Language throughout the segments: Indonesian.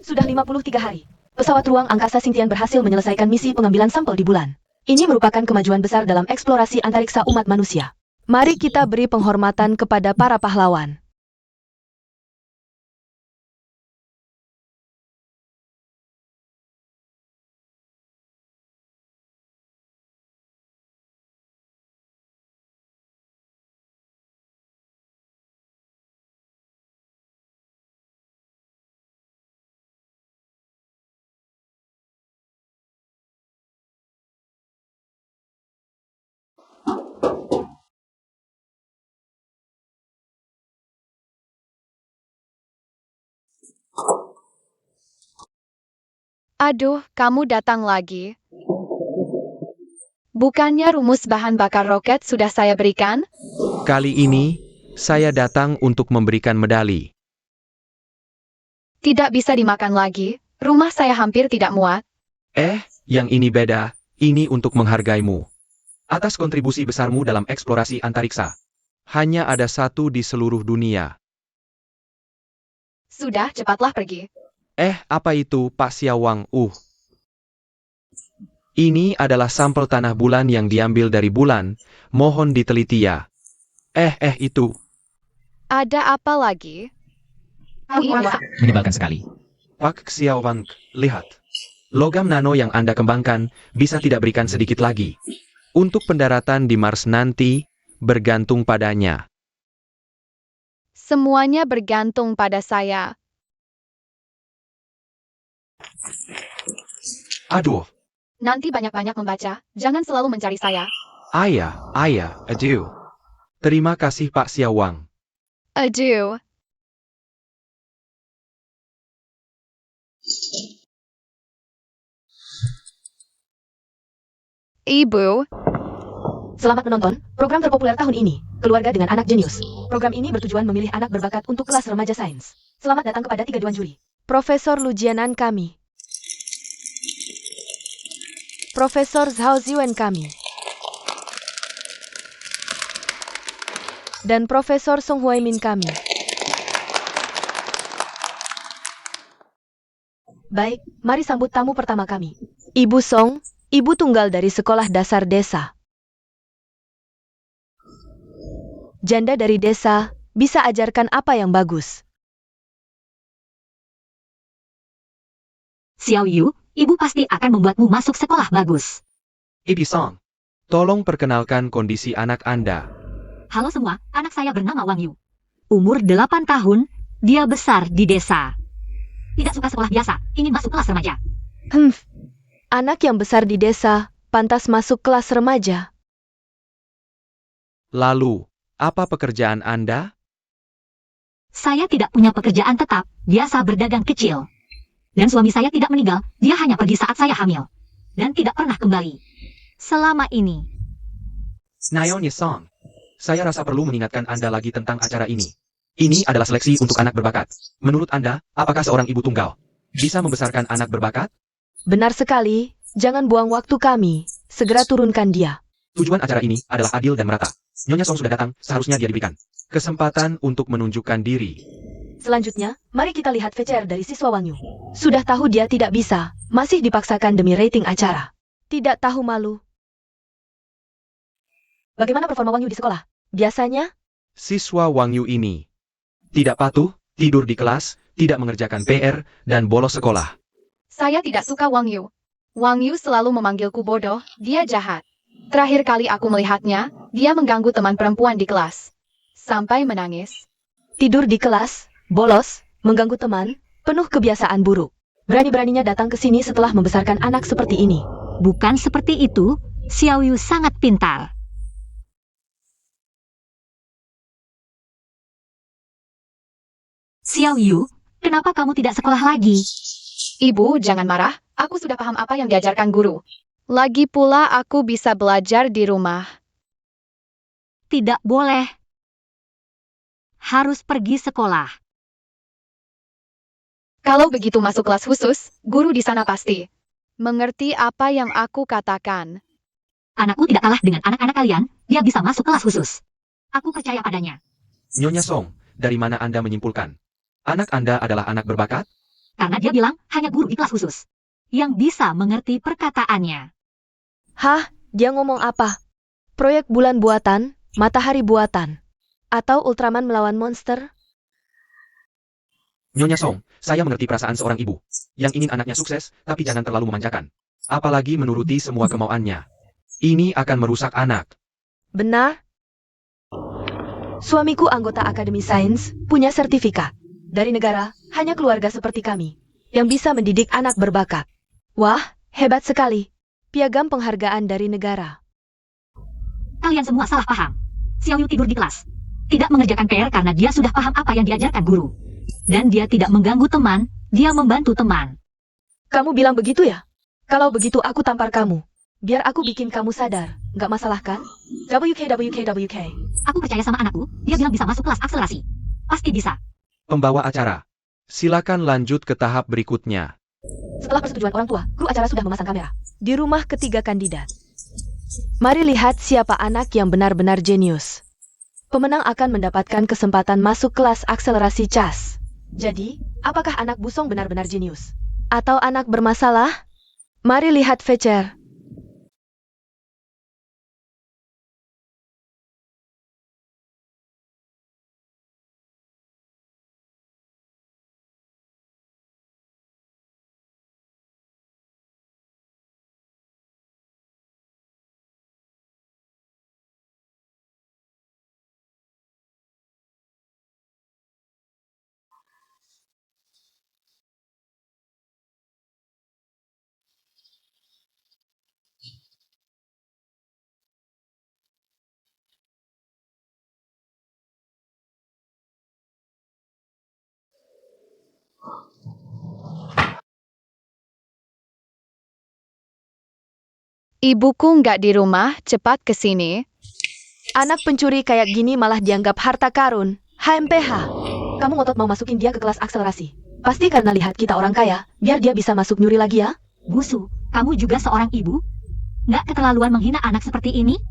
Sudah 53 hari. Pesawat ruang angkasa Xingtian berhasil menyelesaikan misi pengambilan sampel di bulan. Ini merupakan kemajuan besar dalam eksplorasi antariksa umat manusia. Mari kita beri penghormatan kepada para pahlawan. Aduh, kamu datang lagi. Bukannya rumus bahan bakar roket sudah saya berikan? Kali ini, saya datang untuk memberikan medali. Tidak bisa dimakan lagi. Rumah saya hampir tidak muat. Yang ini beda, ini untuk menghargaimu. Atas kontribusi besarmu dalam eksplorasi antariksa. Hanya ada satu di seluruh dunia. Sudah, cepatlah pergi. Apa itu, Pak Xiaowang? Ini adalah sampel tanah bulan yang diambil dari bulan. Mohon diteliti ya. Itu. Ada apa lagi? Menyebalkan sekali. Pak Xiaowang, lihat. Logam nano yang Anda kembangkan bisa tidak berikan sedikit lagi. Untuk pendaratan di Mars nanti, bergantung padanya. Semuanya bergantung pada saya. Aduh, Nanti banyak-banyak membaca. Jangan selalu mencari saya. aduh. Terima kasih Pak Xiaowang. Aduh. Ibu, Selamat menonton program terpopuler tahun ini, Keluarga dengan Anak Jenius. Program ini bertujuan memilih anak berbakat untuk kelas remaja sains. Selamat datang kepada 3 dewan juri. Profesor Lujianan kami. Profesor Zhao Ziwen kami. Dan Profesor Song Huaimin kami. Baik, mari sambut tamu pertama kami. Ibu Song, ibu tunggal dari sekolah dasar desa. Janda dari desa, bisa ajarkan apa yang bagus. Xiao Yu, ibu pasti akan membuatmu masuk sekolah bagus. Ibi Song, tolong perkenalkan kondisi anak Anda. Halo semua, anak saya bernama Wang Yu. Umur 8 tahun, dia besar di desa. Tidak suka sekolah biasa, ingin masuk kelas remaja. Anak yang besar di desa, pantas masuk kelas remaja. Lalu, apa pekerjaan Anda? Saya tidak punya pekerjaan tetap, biasa berdagang kecil. Dan suami saya tidak meninggal, dia hanya pergi saat saya hamil. Dan tidak pernah kembali. Selama ini. Naomi Song, saya rasa perlu mengingatkan Anda lagi tentang acara ini. Ini adalah seleksi untuk anak berbakat. Menurut Anda, apakah seorang ibu tunggal bisa membesarkan anak berbakat? Benar sekali, jangan buang waktu kami. Segera turunkan dia. Tujuan acara ini adalah adil dan merata. Nyonya Song sudah datang, seharusnya dia diberikan kesempatan untuk menunjukkan diri. Selanjutnya, mari kita lihat VCR dari siswa Wang Yu. Sudah tahu dia tidak bisa, masih dipaksakan demi rating acara. Tidak tahu malu. Bagaimana performa Wang Yu di sekolah? Biasanya, Siswa Wang Yu ini tidak patuh, tidur di kelas, tidak mengerjakan PR, dan bolos sekolah. saya tidak suka Wang Yu. Wang Yu selalu memanggilku bodoh, dia jahat. Terakhir kali aku melihatnya, dia mengganggu teman perempuan di kelas. Sampai menangis. tidur di kelas, bolos, mengganggu teman, penuh kebiasaan buruk. Berani-beraninya datang ke sini setelah membesarkan anak seperti ini. Bukan seperti itu, Xiao Yu sangat pintar. Xiao Yu, kenapa kamu tidak sekolah lagi? Ibu, jangan marah, aku sudah paham apa yang diajarkan guru. Lagi pula aku bisa belajar di rumah. Tidak boleh. Harus pergi sekolah. Kalau begitu masuk kelas khusus, guru di sana pasti mengerti apa yang aku katakan. Anakku tidak kalah dengan anak-anak kalian, dia bisa masuk kelas khusus. Aku percaya padanya. Nyonya Song, dari mana Anda menyimpulkan? Anak Anda adalah anak berbakat? Karena dia bilang hanya guru di kelas khusus yang bisa mengerti perkataannya. Hah, dia ngomong apa? Proyek bulan buatan, matahari buatan, atau Ultraman melawan monster? Nyonya Song, saya mengerti perasaan seorang ibu yang ingin anaknya sukses, tapi jangan terlalu memanjakan. Apalagi menuruti semua kemauannya. Ini akan merusak anak. Benar? Suamiku anggota Akademi Sains, punya sertifikat. Dari negara, hanya keluarga seperti kami, yang bisa mendidik anak berbakat. Wah, hebat sekali. Piagam penghargaan dari negara. Kalian semua salah paham. Xiao Yu tidur di kelas. Tidak mengerjakan PR karena dia sudah paham apa yang diajarkan guru. Dan dia tidak mengganggu teman, dia membantu teman. Kamu bilang begitu ya? Kalau begitu aku tampar kamu. Biar aku bikin kamu sadar. Nggak masalah kan? WK. Aku percaya sama anakku, dia bilang bisa masuk kelas akselerasi. Pasti bisa. Pembawa acara, silakan lanjut ke tahap berikutnya. Setelah persetujuan orang tua, kru acara sudah memasang kamera. Di rumah ketiga kandidat. Mari lihat siapa anak yang benar-benar jenius. Pemenang akan mendapatkan kesempatan masuk kelas akselerasi CAS. Jadi, apakah anak Busong benar-benar jenius? Atau anak bermasalah? Mari lihat feature. Ibuku nggak di rumah, cepat ke sini. Anak pencuri kayak gini malah dianggap harta karun. HMPH. Kamu ngotot mau masukin dia ke kelas akselerasi. Pasti karena lihat kita orang kaya, biar dia bisa masuk nyuri lagi ya? Busu, kamu juga seorang ibu? Nggak keterlaluan menghina anak seperti ini?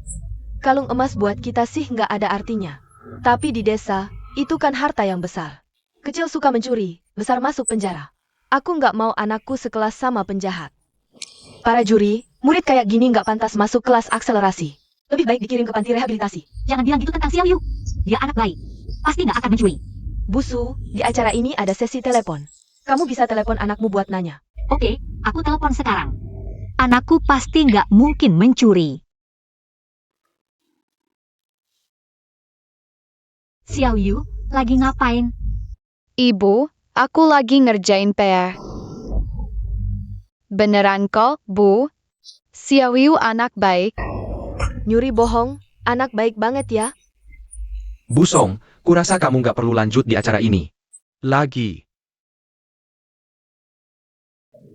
Kalung emas buat kita sih nggak ada artinya. Tapi di desa, itu kan harta yang besar. Kecil suka mencuri, besar masuk penjara. Aku nggak mau anakku sekelas sama penjahat. Para juri, murid kayak gini nggak pantas masuk kelas akselerasi. Lebih baik dikirim ke panti rehabilitasi. Jangan bilang gitu tentang Xiao Yu. Dia anak baik. Pasti nggak akan mencuri. Busu, di acara ini ada sesi telepon. Kamu bisa telepon anakmu buat nanya. Oke, aku telepon sekarang. Anakku pasti nggak mungkin mencuri. Xiao Yu, lagi ngapain? Ibu, aku lagi ngerjain PR. Beneran kok, Bu? Xiao Yu anak baik. Nyuri bohong, anak baik banget ya. Busong, kurasa kamu nggak perlu lanjut di acara ini. Lagi.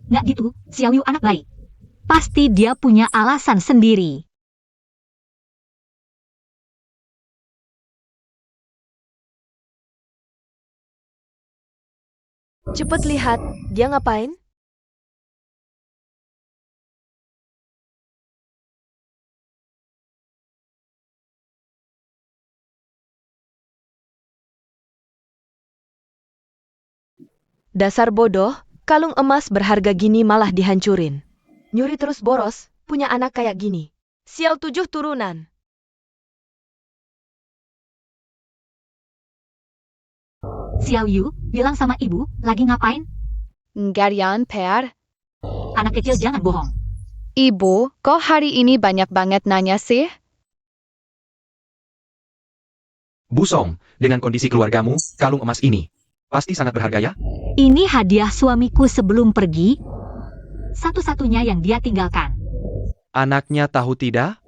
Nggak gitu, Xiao Yu anak baik. Pasti dia punya alasan sendiri. Cepet lihat, dia ngapain? Dasar bodoh, kalung emas berharga gini malah dihancurin. Nyuri terus boros, punya anak kayak gini. Sial 7 turunan. Xiao Yu, bilang sama ibu, lagi ngapain? Nggarian PR. Anak kecil jangan bohong. Ibu, kok hari ini banyak banget nanya sih? Busong, dengan kondisi keluargamu, kalung emas ini pasti sangat berharga ya? Ini hadiah suamiku sebelum pergi. Satu-satunya yang dia tinggalkan. Anaknya tahu tidak?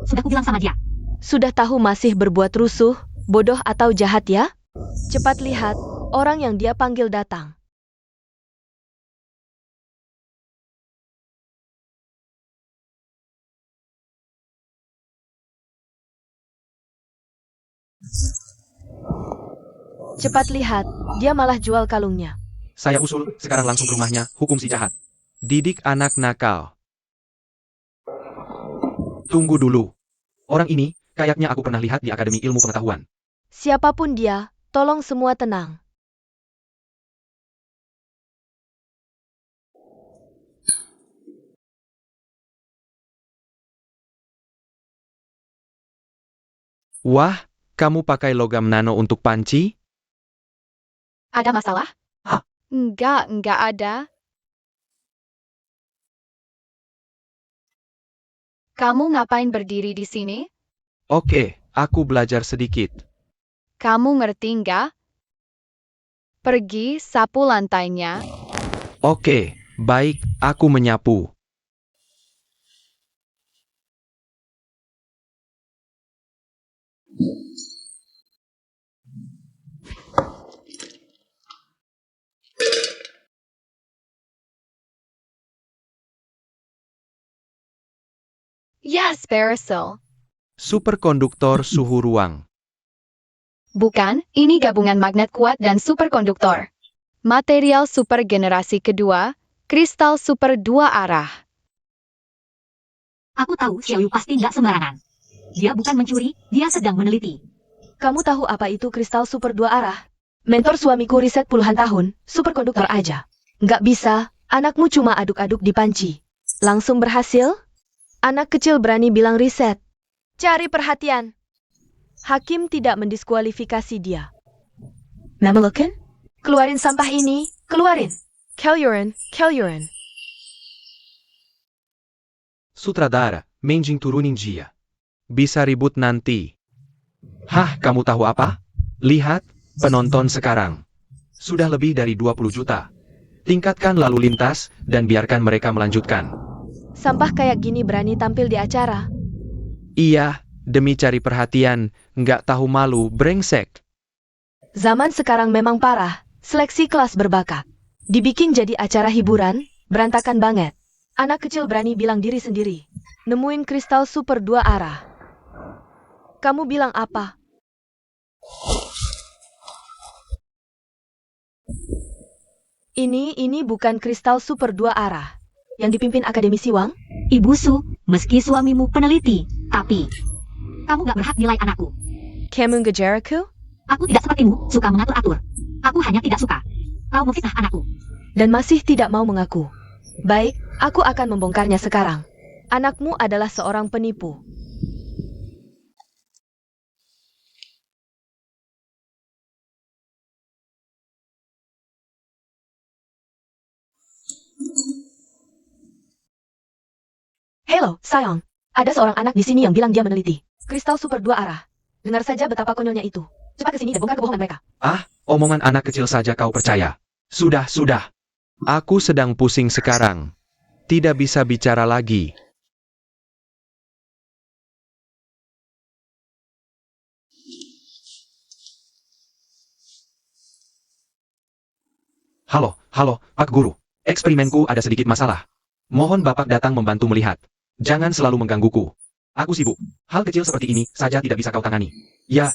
Sudah kubilang sama dia. Sudah tahu masih berbuat rusuh, bodoh atau jahat ya? Cepat lihat, orang yang dia panggil datang. Cepat lihat, dia malah jual kalungnya. Saya usul, sekarang langsung ke rumahnya, hukum si jahat. Didik anak nakal. Tunggu dulu. Orang ini, kayaknya aku pernah lihat di Akademi Ilmu Pengetahuan. Siapapun dia, tolong semua tenang. Wah, kamu pakai logam nano untuk panci? Ada masalah? Hah? Enggak ada. Kamu ngapain berdiri di sini? Oke, aku belajar sedikit. Kamu ngerti enggak? Pergi sapu lantainya. Oke, baik, aku menyapu. Yes, Barisel. Superkonduktor suhu ruang. Bukan, ini gabungan magnet kuat dan superkonduktor. Material super generasi kedua, kristal super dua arah. Aku tahu Xiaoyu pasti nggak sembarangan. Dia bukan mencuri, dia sedang meneliti. Kamu tahu apa itu kristal super dua arah? Mentor suamiku riset puluhan tahun, superkonduktor aja. Nggak bisa, anakmu cuma aduk-aduk di panci. Langsung berhasil? Anak kecil berani bilang riset. Cari perhatian. Hakim tidak mendiskualifikasi dia. Mamelukan? Keluarin sampah ini, keluarin. Kellyuran. Sutradara, Menjing turunin dia. Bisa ribut nanti. Hah, kamu tahu apa? Lihat, penonton sekarang. Sudah lebih dari 20 juta. Tingkatkan lalu lintas, dan biarkan mereka melanjutkan. Sampah kayak gini berani tampil di acara. Iya, demi cari perhatian, nggak tahu malu, brengsek. Zaman sekarang memang parah, seleksi kelas berbakat. Dibikin jadi acara hiburan, berantakan banget. Anak kecil berani bilang diri sendiri. Nemuin kristal super dua arah. Kamu bilang apa? Ini bukan kristal super dua arah. Yang dipimpin akademisi Wang? Ibu Su, meski suamimu peneliti, tapi kamu nggak berhak nilai anakku. Kamu ngejaraku? Aku tidak sepertimu, suka mengatur-atur. Aku hanya tidak suka. Kau memfitnah anakku. Dan masih tidak mau mengaku. Baik, aku akan membongkarnya sekarang. Anakmu adalah seorang penipu. Hello, sayang. Ada seorang anak di sini yang bilang dia meneliti kristal super dua arah. Dengar saja betapa konyolnya itu. Cepat ke sini dan bongkar kebohongan mereka. Ah, omongan anak kecil saja kau percaya. Sudah. Aku sedang pusing sekarang. Tidak bisa bicara lagi. Halo, Pak Guru. Eksperimenku ada sedikit masalah. Mohon Bapak datang membantu melihat. Jangan selalu menggangguku. Aku sibuk. Hal kecil seperti ini saja tidak bisa kau tangani. Ya,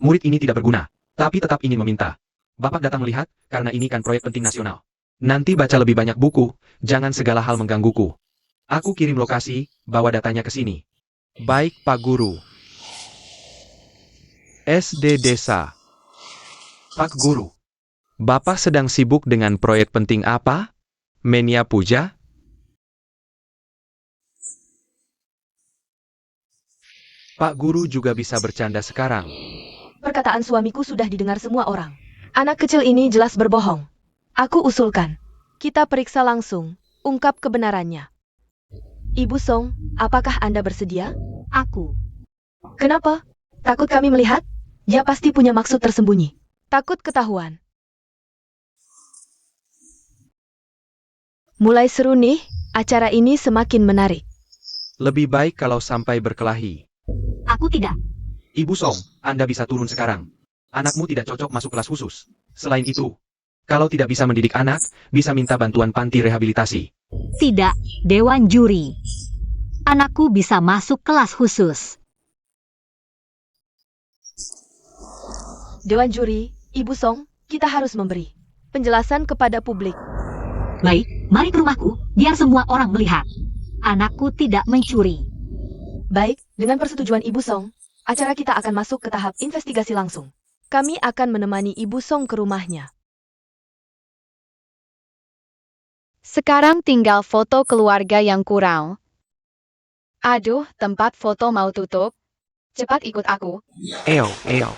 murid ini tidak berguna. Tapi tetap ingin meminta. Bapak datang melihat, karena ini kan proyek penting nasional. Nanti baca lebih banyak buku, jangan segala hal menggangguku. Aku kirim lokasi, bawa datanya ke sini. Baik Pak Guru. SD Desa. Pak Guru. Bapak sedang sibuk dengan proyek penting apa? Menia Puja? Pak Guru juga bisa bercanda sekarang. Perkataan suamiku sudah didengar semua orang. Anak kecil ini jelas berbohong. Aku usulkan. Kita periksa langsung, ungkap kebenarannya. Ibu Song, apakah Anda bersedia? Aku. Kenapa? Takut kami melihat? Dia pasti punya maksud tersembunyi. Takut ketahuan. Mulai seru nih, acara ini semakin menarik. Lebih baik kalau sampai berkelahi. Aku tidak. Ibu Song, Anda bisa turun sekarang. Anakmu tidak cocok masuk kelas khusus. Selain itu, kalau tidak bisa mendidik anak, bisa minta bantuan panti rehabilitasi. Tidak, Dewan Juri. Anakku bisa masuk kelas khusus. Dewan Juri, Ibu Song, kita harus memberi penjelasan kepada publik. Baik, mari ke rumahku, biar semua orang melihat. Anakku tidak mencuri. Baik, dengan persetujuan Ibu Song, acara kita akan masuk ke tahap investigasi langsung. Kami akan menemani Ibu Song ke rumahnya. Sekarang tinggal foto keluarga yang kurang. Aduh, tempat foto mau tutup. Cepat ikut aku. Eo, eo.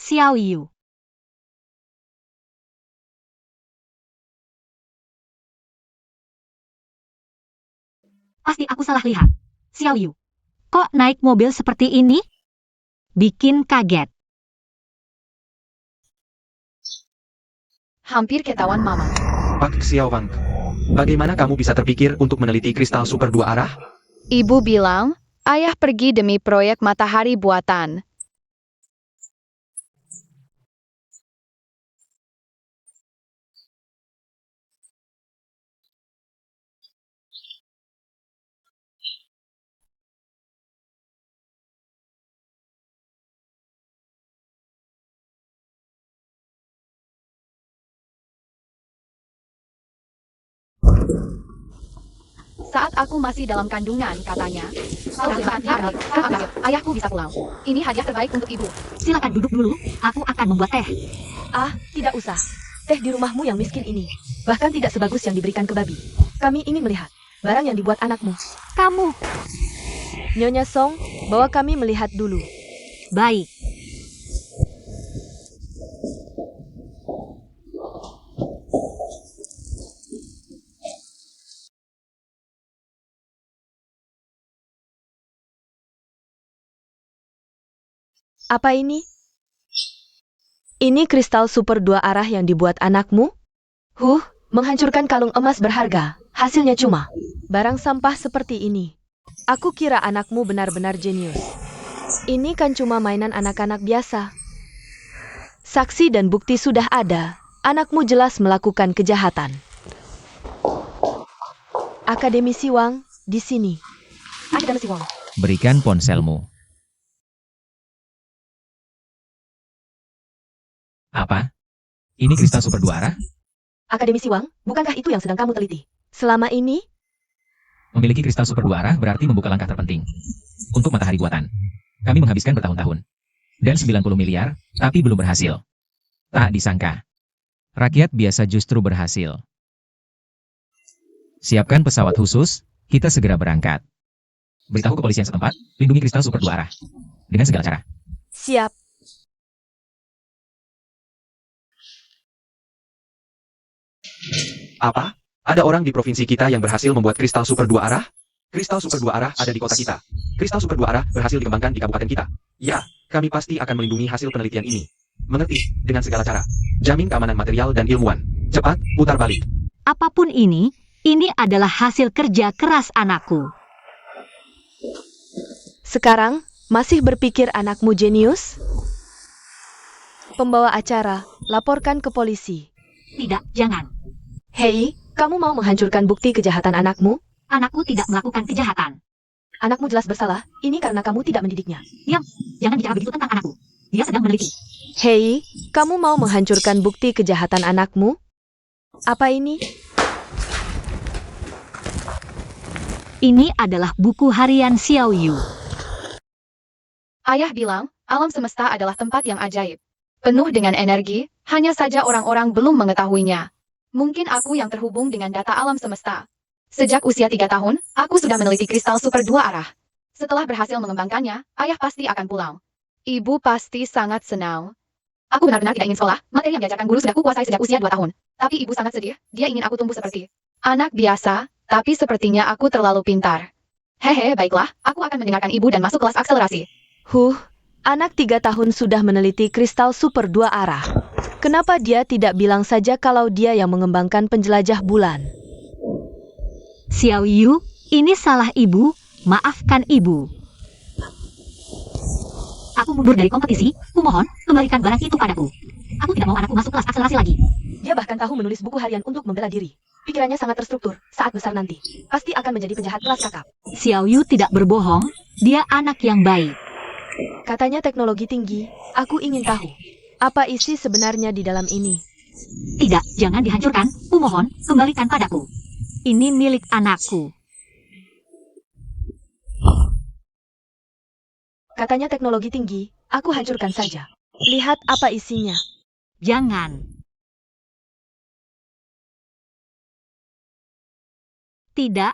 Xiao Yu. Pasti aku salah lihat. Xiao Yu, kok naik mobil seperti ini? Bikin kaget. Hampir ketahuan Mama. Pak Xiaowang. Bagaimana kamu bisa terpikir untuk meneliti kristal super dua arah? Ibu bilang, ayah pergi demi proyek matahari buatan. Saat aku masih dalam kandungan, katanya. Kalau saatnya ambil, ayahku bisa pulang. Ini hadiah terbaik untuk ibu. Silakan duduk dulu, aku akan membuat teh. Ah, tidak usah. Teh di rumahmu yang miskin ini. Bahkan tidak sebagus yang diberikan ke babi. Kami ingin melihat barang yang dibuat anakmu. Kamu, Nyonya Song, bawa kami melihat dulu. baik. Apa ini? Ini kristal super dua arah yang dibuat anakmu? Menghancurkan kalung emas berharga. Hasilnya cuma barang sampah seperti ini. Aku kira anakmu benar-benar jenius. Ini kan cuma mainan anak-anak biasa. Saksi dan bukti sudah ada. Anakmu jelas melakukan kejahatan. Akademisi Wang, di sini. Akademisi Wang. Berikan ponselmu. Apa? Ini kristal super dua arah? Akademisi Wang, bukankah itu yang sedang kamu teliti? Selama ini, Memiliki kristal super dua arah berarti membuka langkah terpenting. Untuk matahari buatan. Kami menghabiskan bertahun-tahun. Dan 90 miliar, tapi belum berhasil. Tak disangka. Rakyat biasa justru berhasil. Siapkan pesawat khusus, kita segera berangkat. Beritahu kepolisian setempat, lindungi kristal super dua arah. Dengan segala cara. siap. Apa? Ada orang di provinsi kita yang berhasil membuat kristal super dua arah? Kristal super dua arah ada di kota kita. Kristal super dua arah berhasil dikembangkan di kabupaten kita. Ya, kami pasti akan melindungi hasil penelitian ini. Mengerti, dengan segala cara. Jamin keamanan material dan ilmuwan. Cepat, putar balik. Apapun ini adalah hasil kerja keras anakku. Sekarang, masih berpikir anakmu jenius? Pembawa acara, laporkan ke polisi. Tidak, jangan. Hei, kamu mau menghancurkan bukti kejahatan anakmu? Anakku tidak melakukan kejahatan. Anakmu jelas bersalah, ini karena kamu tidak mendidiknya. Jangan bicara begitu tentang anakku. Dia sedang meneliti. Hei, kamu mau menghancurkan bukti kejahatan anakmu? Apa ini? Ini adalah buku harian Xiao Yu. Ayah bilang, alam semesta adalah tempat yang ajaib. Penuh dengan energi, hanya saja orang-orang belum mengetahuinya. Mungkin aku yang terhubung dengan data alam semesta. Sejak usia 3 tahun, aku sudah meneliti kristal super dua arah. Setelah berhasil mengembangkannya, ayah pasti akan pulang. Ibu pasti sangat senang. Aku benar-benar tidak ingin sekolah, materi yang diajarkan guru sudah kukuasai sejak usia 2 tahun. Tapi ibu sangat sedih, dia ingin aku tumbuh seperti anak biasa, tapi sepertinya aku terlalu pintar. Hehe, baiklah, aku akan mendengarkan ibu dan masuk kelas akselerasi. Anak 3 tahun sudah meneliti kristal super dua arah. Kenapa dia tidak bilang saja kalau dia yang mengembangkan penjelajah bulan? Xiao Yu, ini salah ibu, maafkan ibu. Aku mundur dari kompetisi, kumohon, kembalikan barang itu padaku. Aku tidak mau anakku masuk kelas akselerasi lagi. Dia bahkan tahu menulis buku harian untuk membela diri. Pikirannya sangat terstruktur, saat besar nanti. Pasti akan menjadi penjahat kelas kakap. Xiao Yu tidak berbohong, dia anak yang baik. Katanya teknologi tinggi, aku ingin tahu. Apa isi sebenarnya di dalam ini? Tidak, jangan dihancurkan. Kumohon, kembalikan padaku. Ini milik anakku. Katanya teknologi tinggi, aku hancurkan saja. Lihat apa isinya. Jangan. Tidak,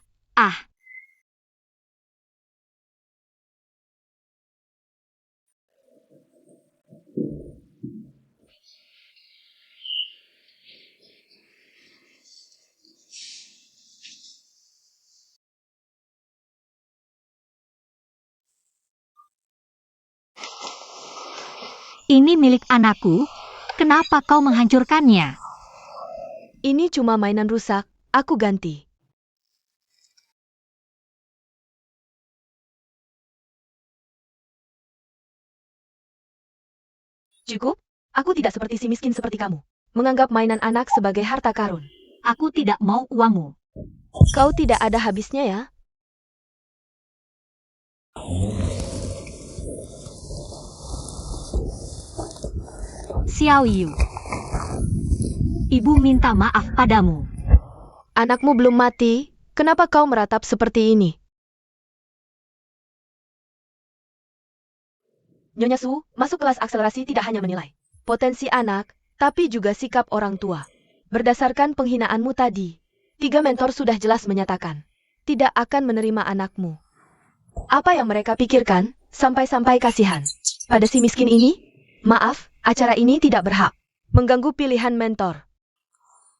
ini milik anakku. Kenapa kau menghancurkannya? Ini cuma mainan rusak, aku ganti. Cukup? Aku tidak seperti si miskin seperti kamu. Menganggap mainan anak sebagai harta karun. Aku tidak mau uangmu. Kau tidak ada habisnya ya? Xiao Yu. Ibu minta maaf padamu. Anakmu belum mati, kenapa kau meratap seperti ini? Nyonya Su, masuk kelas akselerasi tidak hanya menilai potensi anak, tapi juga sikap orang tua. Berdasarkan penghinaanmu tadi, 3 mentor sudah jelas menyatakan tidak akan menerima anakmu. Apa yang mereka pikirkan, sampai-sampai kasihan pada si miskin ini? Maaf, acara ini tidak berhak mengganggu pilihan mentor.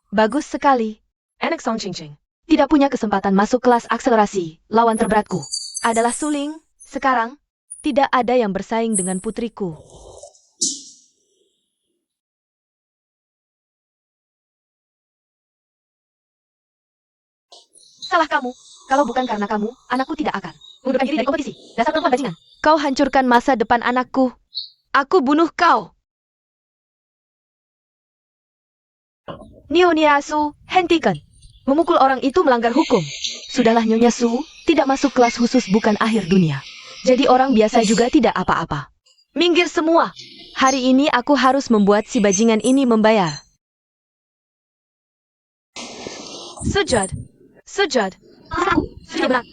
Bagus sekali. Enek Song Ching Ching tidak punya kesempatan masuk kelas akselerasi. Lawan terberatku adalah Suling. Sekarang, tidak ada yang bersaing dengan putriku. Salah kamu. Kalau bukan karena kamu, anakku tidak akan mundurkan diri dari kompetisi. Dasar perempuan bajingan. Kau hancurkan masa depan anakku. Aku bunuh kau. Nyonya Su, hentikan. Memukul orang itu melanggar hukum. Sudahlah Nyonya Su, tidak masuk kelas khusus bukan akhir dunia. Jadi orang biasa juga tidak apa-apa. Minggir semua. Hari ini aku harus membuat si bajingan ini membayar. Sujud. Sujud. Sujud benar.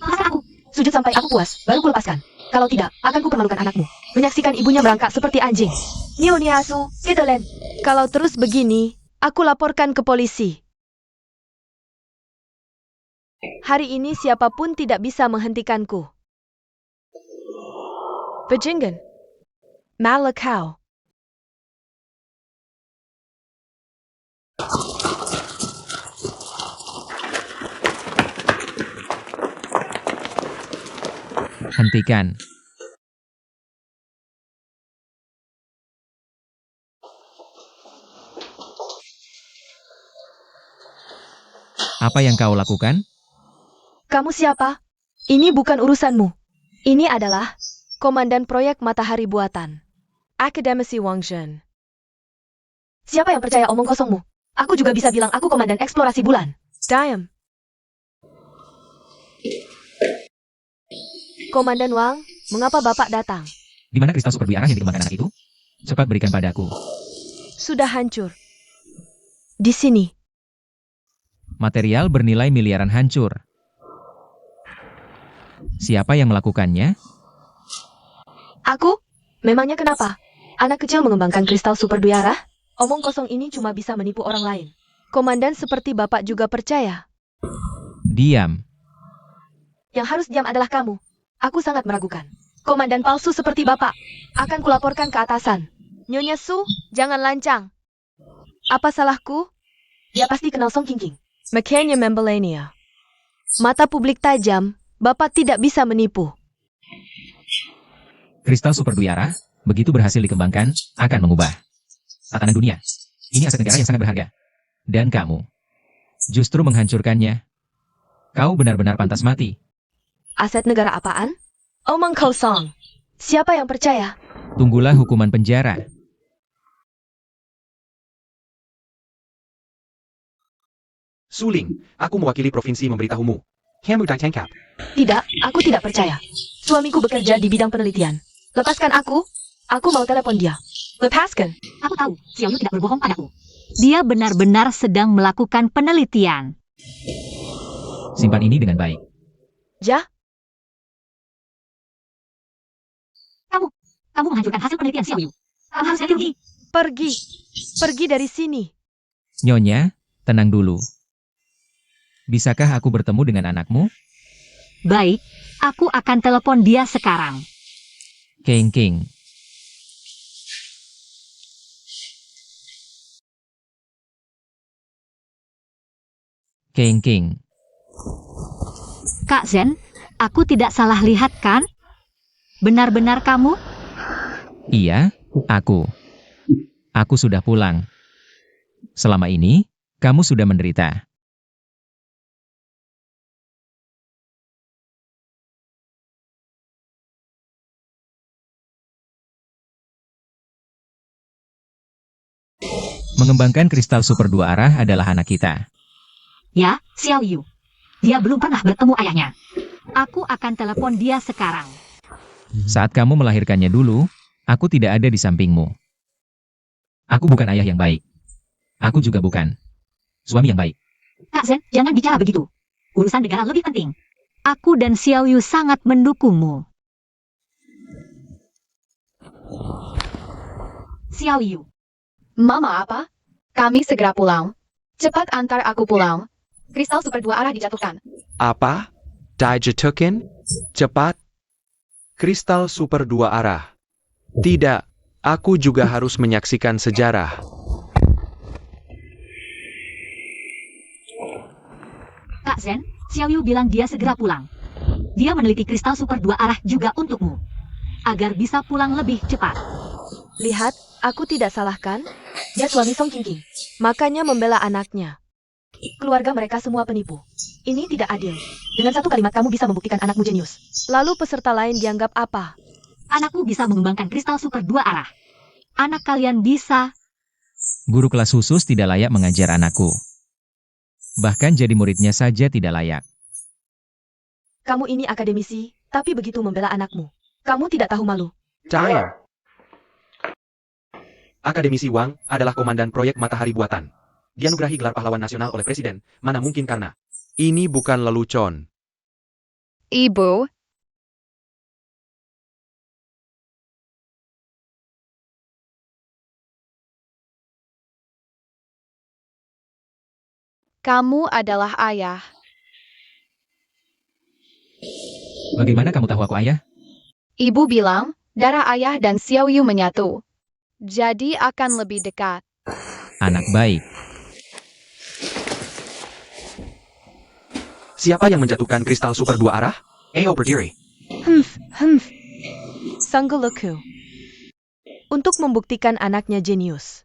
Sujud sampai aku puas, baru kulepaskan. Kalau tidak, akan kupermalukan anakmu. Menyaksikan ibunya merangkak seperti anjing. Nyonya Su, Ketelen. Kalau terus begini, aku laporkan ke polisi. Hari ini siapapun tidak bisa menghentikanku. Bajingan. Malakau. Hentikan. Apa yang kau lakukan? Kamu siapa? Ini bukan urusanmu. Ini adalah Komandan Proyek Matahari Buatan. Akademisi Wang Zhen. Siapa yang percaya omong kosongmu? Aku juga bisa bilang aku Komandan Eksplorasi Bulan. Diam. Komandan Wang, mengapa Bapak datang? Di mana kristal super biara yang dikembangkan anak itu? Cepat berikan padaku. Sudah hancur. Di sini. Material bernilai miliaran hancur. Siapa yang melakukannya? Aku? Memangnya kenapa? Anak kecil mengembangkan kristal super biara? Omong kosong ini cuma bisa menipu orang lain. Komandan seperti Bapak juga percaya. Diam. Yang harus diam adalah kamu. Aku sangat meragukan. Komandan palsu seperti Bapak. Akan kulaporkan ke atasan. Nyonya Su, jangan lancang. Apa salahku? Dia pasti kenal Song King King. Makanya Membelania. Mata publik tajam, Bapak tidak bisa menipu. Kristal super biara, begitu berhasil dikembangkan, akan mengubah tatanan dunia. Ini aset negara yang sangat berharga. Dan kamu justru menghancurkannya. Kau benar-benar pantas mati. Aset negara apaan? Omong kosong. Siapa yang percaya? Tunggulah hukuman penjara. Suling, aku mewakili provinsi memberitahumu. Kamu ditangkap. Tidak, aku tidak percaya. Suamiku bekerja di bidang penelitian. Lepaskan aku. Aku mau telepon dia. Lepaskan. Aku tahu, Xiao Yu tidak berbohong padaku. Dia benar-benar sedang melakukan penelitian. Simpan ini dengan baik. Ja, Kamu menghancurkan hasil penelitian Xiao Yu. Kamu harus ganti rugi. pergi. Pergi dari sini. Nyonya, tenang dulu. Bisakah aku bertemu dengan anakmu? Baik, aku akan telepon dia sekarang. King King. King King. Kak Zen, aku tidak salah lihat kan? Benar-benar kamu? Iya, aku. Aku sudah pulang. Selama ini, kamu sudah menderita. Mengembangkan kristal super 2 arah adalah anak kita. Ya, Xiao Yu. Dia belum pernah bertemu ayahnya. Aku akan telepon dia sekarang. Saat kamu melahirkannya dulu, aku tidak ada di sampingmu. Aku bukan ayah yang baik. Aku juga bukan suami yang baik. Kak Zen, jangan bicara begitu. Urusan negara lebih penting. Aku dan Xiao Yu sangat mendukungmu. Xiao Yu. Mama apa? Kami segera pulang. Cepat antar aku pulang. Kristal super 2 arah dijatuhkan. Apa? Dijatuhkan? Cepat? Kristal super 2 arah. Tidak, aku juga harus menyaksikan sejarah. Kak Zen, Xiao Yu bilang dia segera pulang. Dia meneliti kristal super 2 arah juga untukmu. Agar bisa pulang lebih cepat. Lihat, aku tidak salah kan? Dia suami Song Qingqing. Makanya membela anaknya. Keluarga mereka semua penipu. Ini tidak adil. Dengan satu kalimat kamu bisa membuktikan anakmu jenius. Lalu peserta lain dianggap apa? Anakku bisa mengembangkan kristal super 2 arah. Anak kalian bisa. Guru kelas khusus tidak layak mengajar anakku. Bahkan jadi muridnya saja tidak layak. Kamu ini akademisi, tapi begitu membela anakmu. Kamu tidak tahu malu. Time. Akademisi Wang adalah komandan proyek Matahari Buatan. Dianugerahi gelar pahlawan nasional oleh presiden, mana mungkin karena ini bukan lelucon. Ibu, kamu adalah ayah. Bagaimana kamu tahu aku ayah? Ibu bilang, darah ayah dan Xiao Yu menyatu. Jadi akan lebih dekat. Anak baik. Siapa yang menjatuhkan kristal super 2 arah? Eo berdiri. Sangguluku. Untuk membuktikan anaknya jenius.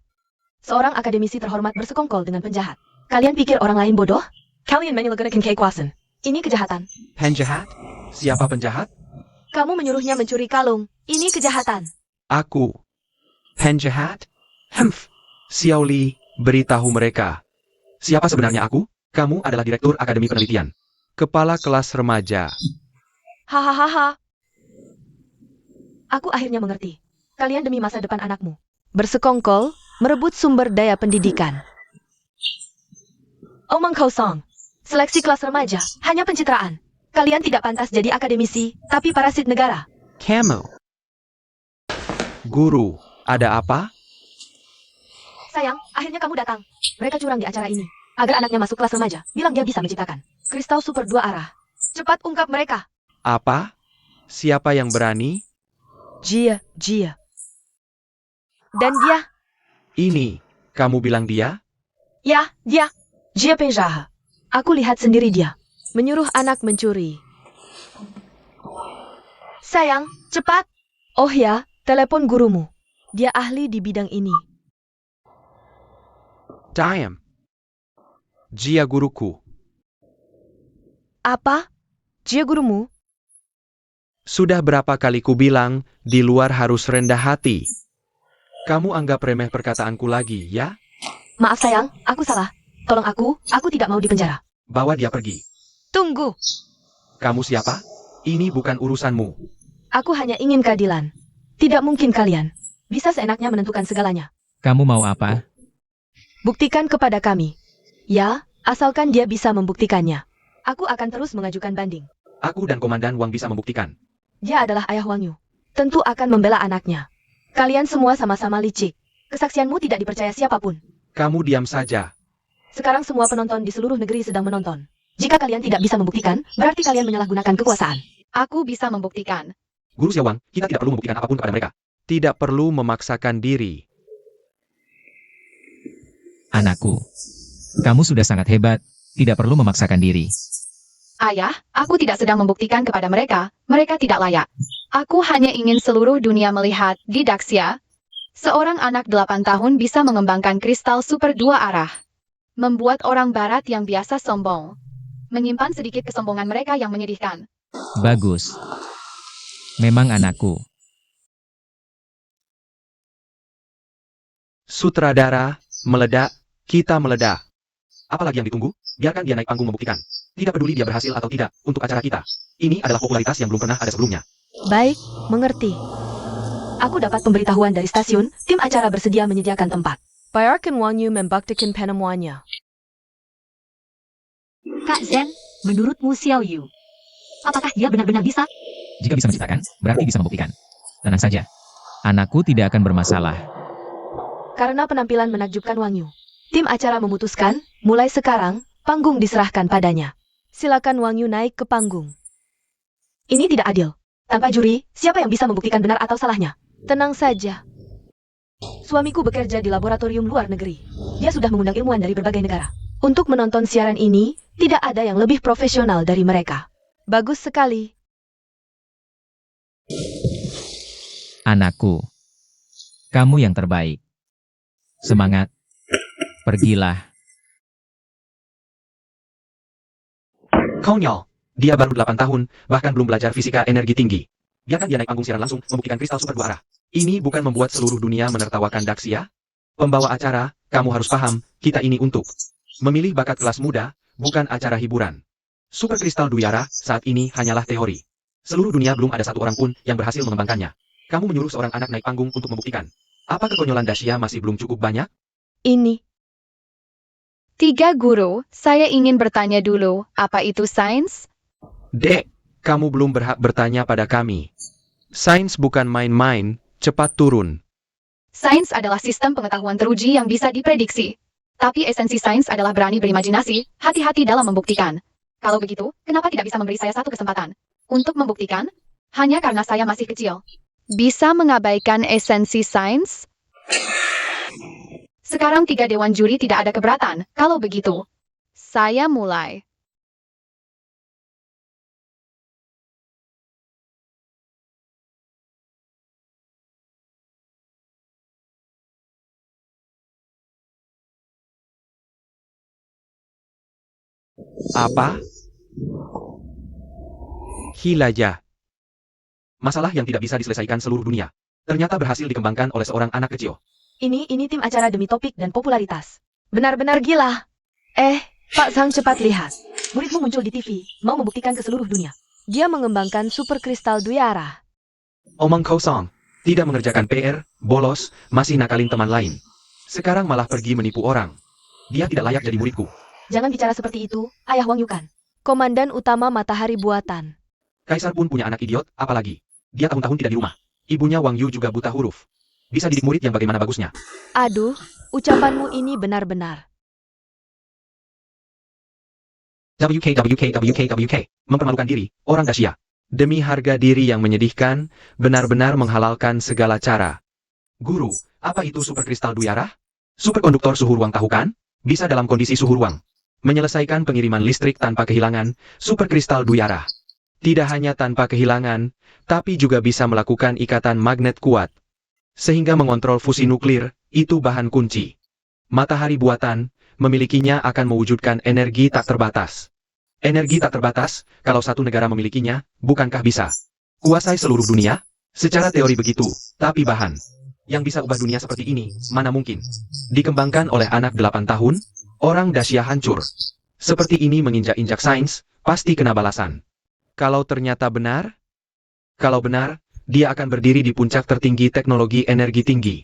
Seorang akademisi terhormat bersekongkol dengan penjahat. Kalian pikir orang lain bodoh? Kalian menyelesaikan kekuasaan. Ini kejahatan. Penjahat? Siapa penjahat? Kamu menyuruhnya mencuri kalung. Ini kejahatan. Aku. Penjahat? Xiao Li, beritahu mereka. Siapa sebenarnya aku? Kamu adalah direktur akademi penelitian. Kepala kelas remaja. Hahaha. Aku akhirnya mengerti. Kalian demi masa depan anakmu. Bersekongkol, merebut sumber daya pendidikan. Omong kosong. Seleksi kelas remaja, hanya pencitraan. Kalian tidak pantas jadi akademisi, tapi parasit negara. Kamu. Guru, ada apa? Sayang, akhirnya kamu datang. Mereka curang di acara ini. Agar anaknya masuk kelas remaja, bilang dia bisa menciptakan kristal super 2 arah. Cepat ungkap mereka. Apa? Siapa yang berani? Jia. Dan dia? Ini, kamu bilang dia? Ya, dia. Jia penjahat. Aku lihat sendiri dia. Menyuruh anak mencuri. Sayang, cepat. Oh ya, telepon gurumu. Dia ahli di bidang ini. Diam. Jia guruku. Apa? Jia gurumu? Sudah berapa kali ku bilang, di luar harus rendah hati. Kamu anggap remeh perkataanku lagi, ya? Maaf sayang, aku salah. Tolong aku tidak mau dipenjara. Bawa dia pergi. Tunggu. Kamu siapa? Ini bukan urusanmu. Aku hanya ingin keadilan. Tidak mungkin kalian bisa seenaknya menentukan segalanya. Kamu mau apa? Buktikan kepada kami. Ya, asalkan dia bisa membuktikannya. Aku akan terus mengajukan banding. Aku dan Komandan Wang bisa membuktikan. Dia adalah ayah Wang Yu. Tentu akan membela anaknya. Kalian semua sama-sama licik. Kesaksianmu tidak dipercaya siapapun. Kamu diam saja. Sekarang semua penonton di seluruh negeri sedang menonton. Jika kalian tidak bisa membuktikan, berarti kalian menyalahgunakan kekuasaan. Aku bisa membuktikan. Guru Xiaowang, kita tidak perlu membuktikan apapun kepada mereka. Tidak perlu memaksakan diri. Anakku, kamu sudah sangat hebat, tidak perlu memaksakan diri. Ayah, aku tidak sedang membuktikan kepada mereka, mereka tidak layak. Aku hanya ingin seluruh dunia melihat, di Daxia, seorang anak 8 tahun bisa mengembangkan kristal super 2 arah. Membuat orang barat yang biasa sombong. Menyimpan sedikit kesombongan mereka yang menyedihkan. Bagus. Memang anakku. Sutradara, meledak, kita meledak. Apalagi yang ditunggu? Biarkan dia naik panggung membuktikan. Tidak peduli dia berhasil atau tidak, untuk acara kita. Ini adalah popularitas yang belum pernah ada sebelumnya. Baik, mengerti. Aku dapat pemberitahuan dari stasiun, tim acara bersedia menyediakan tempat. Biarkan Wang Yu membuktikan penemuannya. Kak Zen, menurutmu Xiao Yu, apakah dia benar-benar bisa? Jika bisa menciptakan, berarti bisa membuktikan. Tenang saja. Anakku tidak akan bermasalah. Karena penampilan menakjubkan Wang Yu, tim acara memutuskan, mulai sekarang, panggung diserahkan padanya. Silakan Wang Yu naik ke panggung. Ini tidak adil. Tanpa juri, siapa yang bisa membuktikan benar atau salahnya? Tenang saja. Suamiku bekerja di laboratorium luar negeri. Dia sudah mengundang ilmuwan dari berbagai negara. Untuk menonton siaran ini, tidak ada yang lebih profesional dari mereka. Bagus sekali. Anakku, kamu yang terbaik. Semangat. Pergilah. Konyol. Dia baru 8 tahun, bahkan belum belajar fisika energi tinggi. Biarkan dia naik panggung siaran langsung, membuktikan kristal super 2 arah. Ini bukan membuat seluruh dunia menertawakan Daxia? Pembawa acara, kamu harus paham, kita ini untuk memilih bakat kelas muda, bukan acara hiburan. Super kristal Duyara saat ini hanyalah teori. Seluruh dunia belum ada satu orang pun yang berhasil mengembangkannya. Kamu menyuruh seorang anak naik panggung untuk membuktikan. Apa kekonyolan Daxia masih belum cukup banyak? Ini. 3 guru, saya ingin bertanya dulu, apa itu sains? Dek, kamu belum berhak bertanya pada kami. Sains bukan main-main, cepat turun. Sains adalah sistem pengetahuan teruji yang bisa diprediksi. Tapi esensi sains adalah berani berimajinasi, hati-hati dalam membuktikan. Kalau begitu, kenapa tidak bisa memberi saya satu kesempatan? Untuk membuktikan? Hanya karena saya masih kecil. Bisa mengabaikan esensi sains? Sekarang 3 dewan juri tidak ada keberatan. Kalau begitu, saya mulai. Apa? Hilajah. Masalah yang tidak bisa diselesaikan seluruh dunia. Ternyata berhasil dikembangkan oleh seorang anak kecil. Ini tim acara demi topik dan popularitas. Benar-benar gila. Pak Zhang cepat lihat. Muridmu muncul di TV, mau membuktikan ke seluruh dunia. Dia mengembangkan super kristal Duyara. Omong kosong. Tidak mengerjakan PR, bolos, masih nakalin teman lain. Sekarang malah pergi menipu orang. Dia tidak layak jadi muridku. Jangan bicara seperti itu, ayah Wang Yu kan. Komandan utama matahari buatan. Kaisar pun punya anak idiot, apalagi. Dia tahun-tahun tidak di rumah. Ibunya Wang Yu juga buta huruf. Bisa didik murid yang bagaimana bagusnya. Aduh, ucapanmu ini benar-benar. WK. Mempermalukan diri, orang Daxia. Demi harga diri yang menyedihkan, benar-benar menghalalkan segala cara. Guru, apa itu super kristal Duyara? Superkonduktor suhu ruang tahu kan? Bisa dalam kondisi suhu ruang. Menyelesaikan pengiriman listrik tanpa kehilangan, super kristal Duyara. Tidak hanya tanpa kehilangan, tapi juga bisa melakukan ikatan magnet kuat. Sehingga mengontrol fusi nuklir, itu bahan kunci. Matahari buatan, memilikinya akan mewujudkan energi tak terbatas. Energi tak terbatas, kalau satu negara memilikinya, bukankah bisa kuasai seluruh dunia? Secara teori begitu, tapi bahan yang bisa ubah dunia seperti ini, mana mungkin? Dikembangkan oleh anak 8 tahun, orang Daxia hancur. Seperti ini menginjak-injak sains, pasti kena balasan. Kalau ternyata benar, dia akan berdiri di puncak tertinggi teknologi energi tinggi.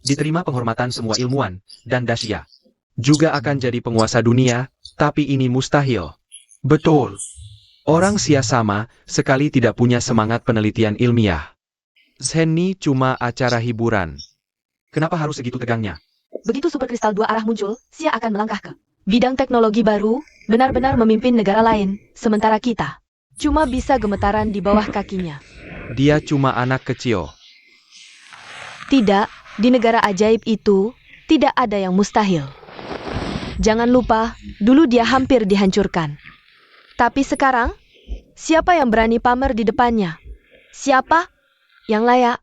Diterima penghormatan semua ilmuwan, dan Daxia. juga akan jadi penguasa dunia, tapi ini mustahil. Betul. Orang Sia sama sekali tidak punya semangat penelitian ilmiah. Seni cuma acara hiburan. Kenapa harus segitu tegangnya? Begitu super kristal 2 arah muncul, Sia akan melangkah ke bidang teknologi baru, benar-benar memimpin negara lain, sementara kita cuma bisa gemetaran di bawah kakinya. Dia cuma anak kecil. Tidak, di negara ajaib itu, tidak ada yang mustahil. Jangan lupa, dulu dia hampir dihancurkan. Tapi sekarang, siapa yang berani pamer di depannya? Siapa yang layak?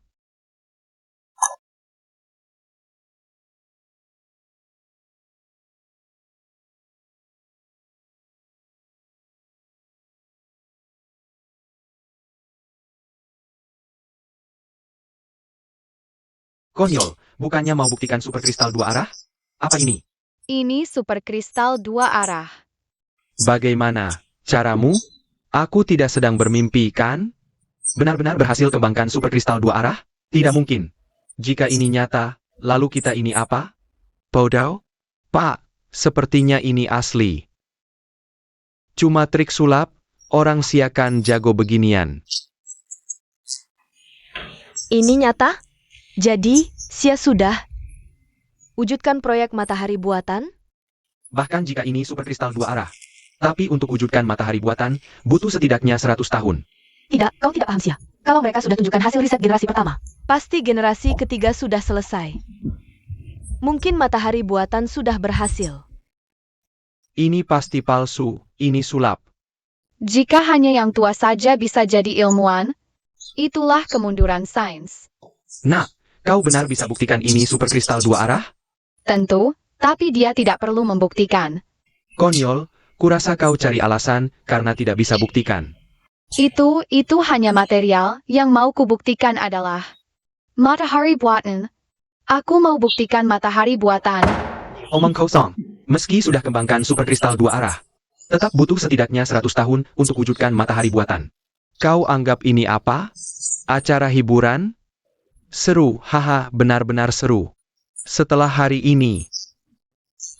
Konyol, bukannya mau buktikan super kristal 2 arah? Apa ini? Ini super kristal 2 arah. Bagaimana caramu? Aku tidak sedang bermimpi, kan? Benar-benar berhasil kembangkan super kristal 2 arah? Tidak mungkin. Jika ini nyata, lalu kita ini apa? Bodoh? Pak, sepertinya ini asli. Cuma trik sulap, orang siakan jago beginian. Ini nyata? Jadi, Sia sudah wujudkan proyek matahari buatan? Bahkan jika ini super kristal 2 arah. Tapi untuk wujudkan matahari buatan, butuh setidaknya 100 tahun. Tidak, kau tidak paham Sia. Kalau mereka sudah tunjukkan hasil riset generasi pertama, pasti generasi ketiga sudah selesai. Mungkin matahari buatan sudah berhasil. Ini pasti palsu, ini sulap. Jika hanya yang tua saja bisa jadi ilmuwan, itulah kemunduran sains. Nah, kau benar bisa buktikan ini super kristal 2 arah? Tentu, tapi dia tidak perlu membuktikan. Konyol, kurasa kau cari alasan karena tidak bisa buktikan. Itu hanya material, yang mau kubuktikan adalah matahari buatan. Aku mau buktikan matahari buatan. Omong kosong, meski sudah kembangkan super kristal 2 arah, tetap butuh setidaknya 100 tahun untuk wujudkan matahari buatan. Kau anggap ini apa? Acara hiburan? Seru, haha, benar-benar seru. Setelah hari ini,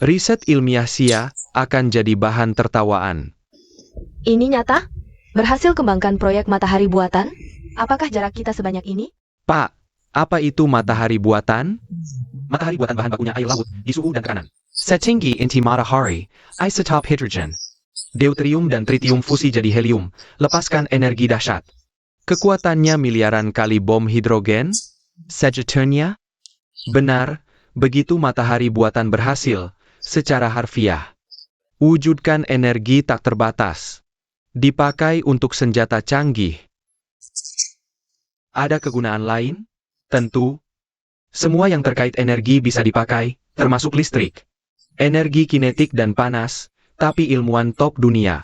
riset ilmiah Sia akan jadi bahan tertawaan. Ini nyata? Berhasil kembangkan proyek matahari buatan? Apakah jarak kita sebanyak ini? Pak, apa itu matahari buatan? Matahari buatan bahan bakunya air laut, di suhu dan tekanan setinggi inti matahari, isotop hidrogen. Deuterium dan tritium fusi jadi helium, lepaskan energi dahsyat. Kekuatannya miliaran kali bom hidrogen? Sagittarius? Benar, begitu matahari buatan berhasil, secara harfiah. Wujudkan energi tak terbatas. Dipakai untuk senjata canggih. Ada kegunaan lain? Tentu. Semua yang terkait energi bisa dipakai, termasuk listrik. Energi kinetik dan panas, tapi ilmuwan top dunia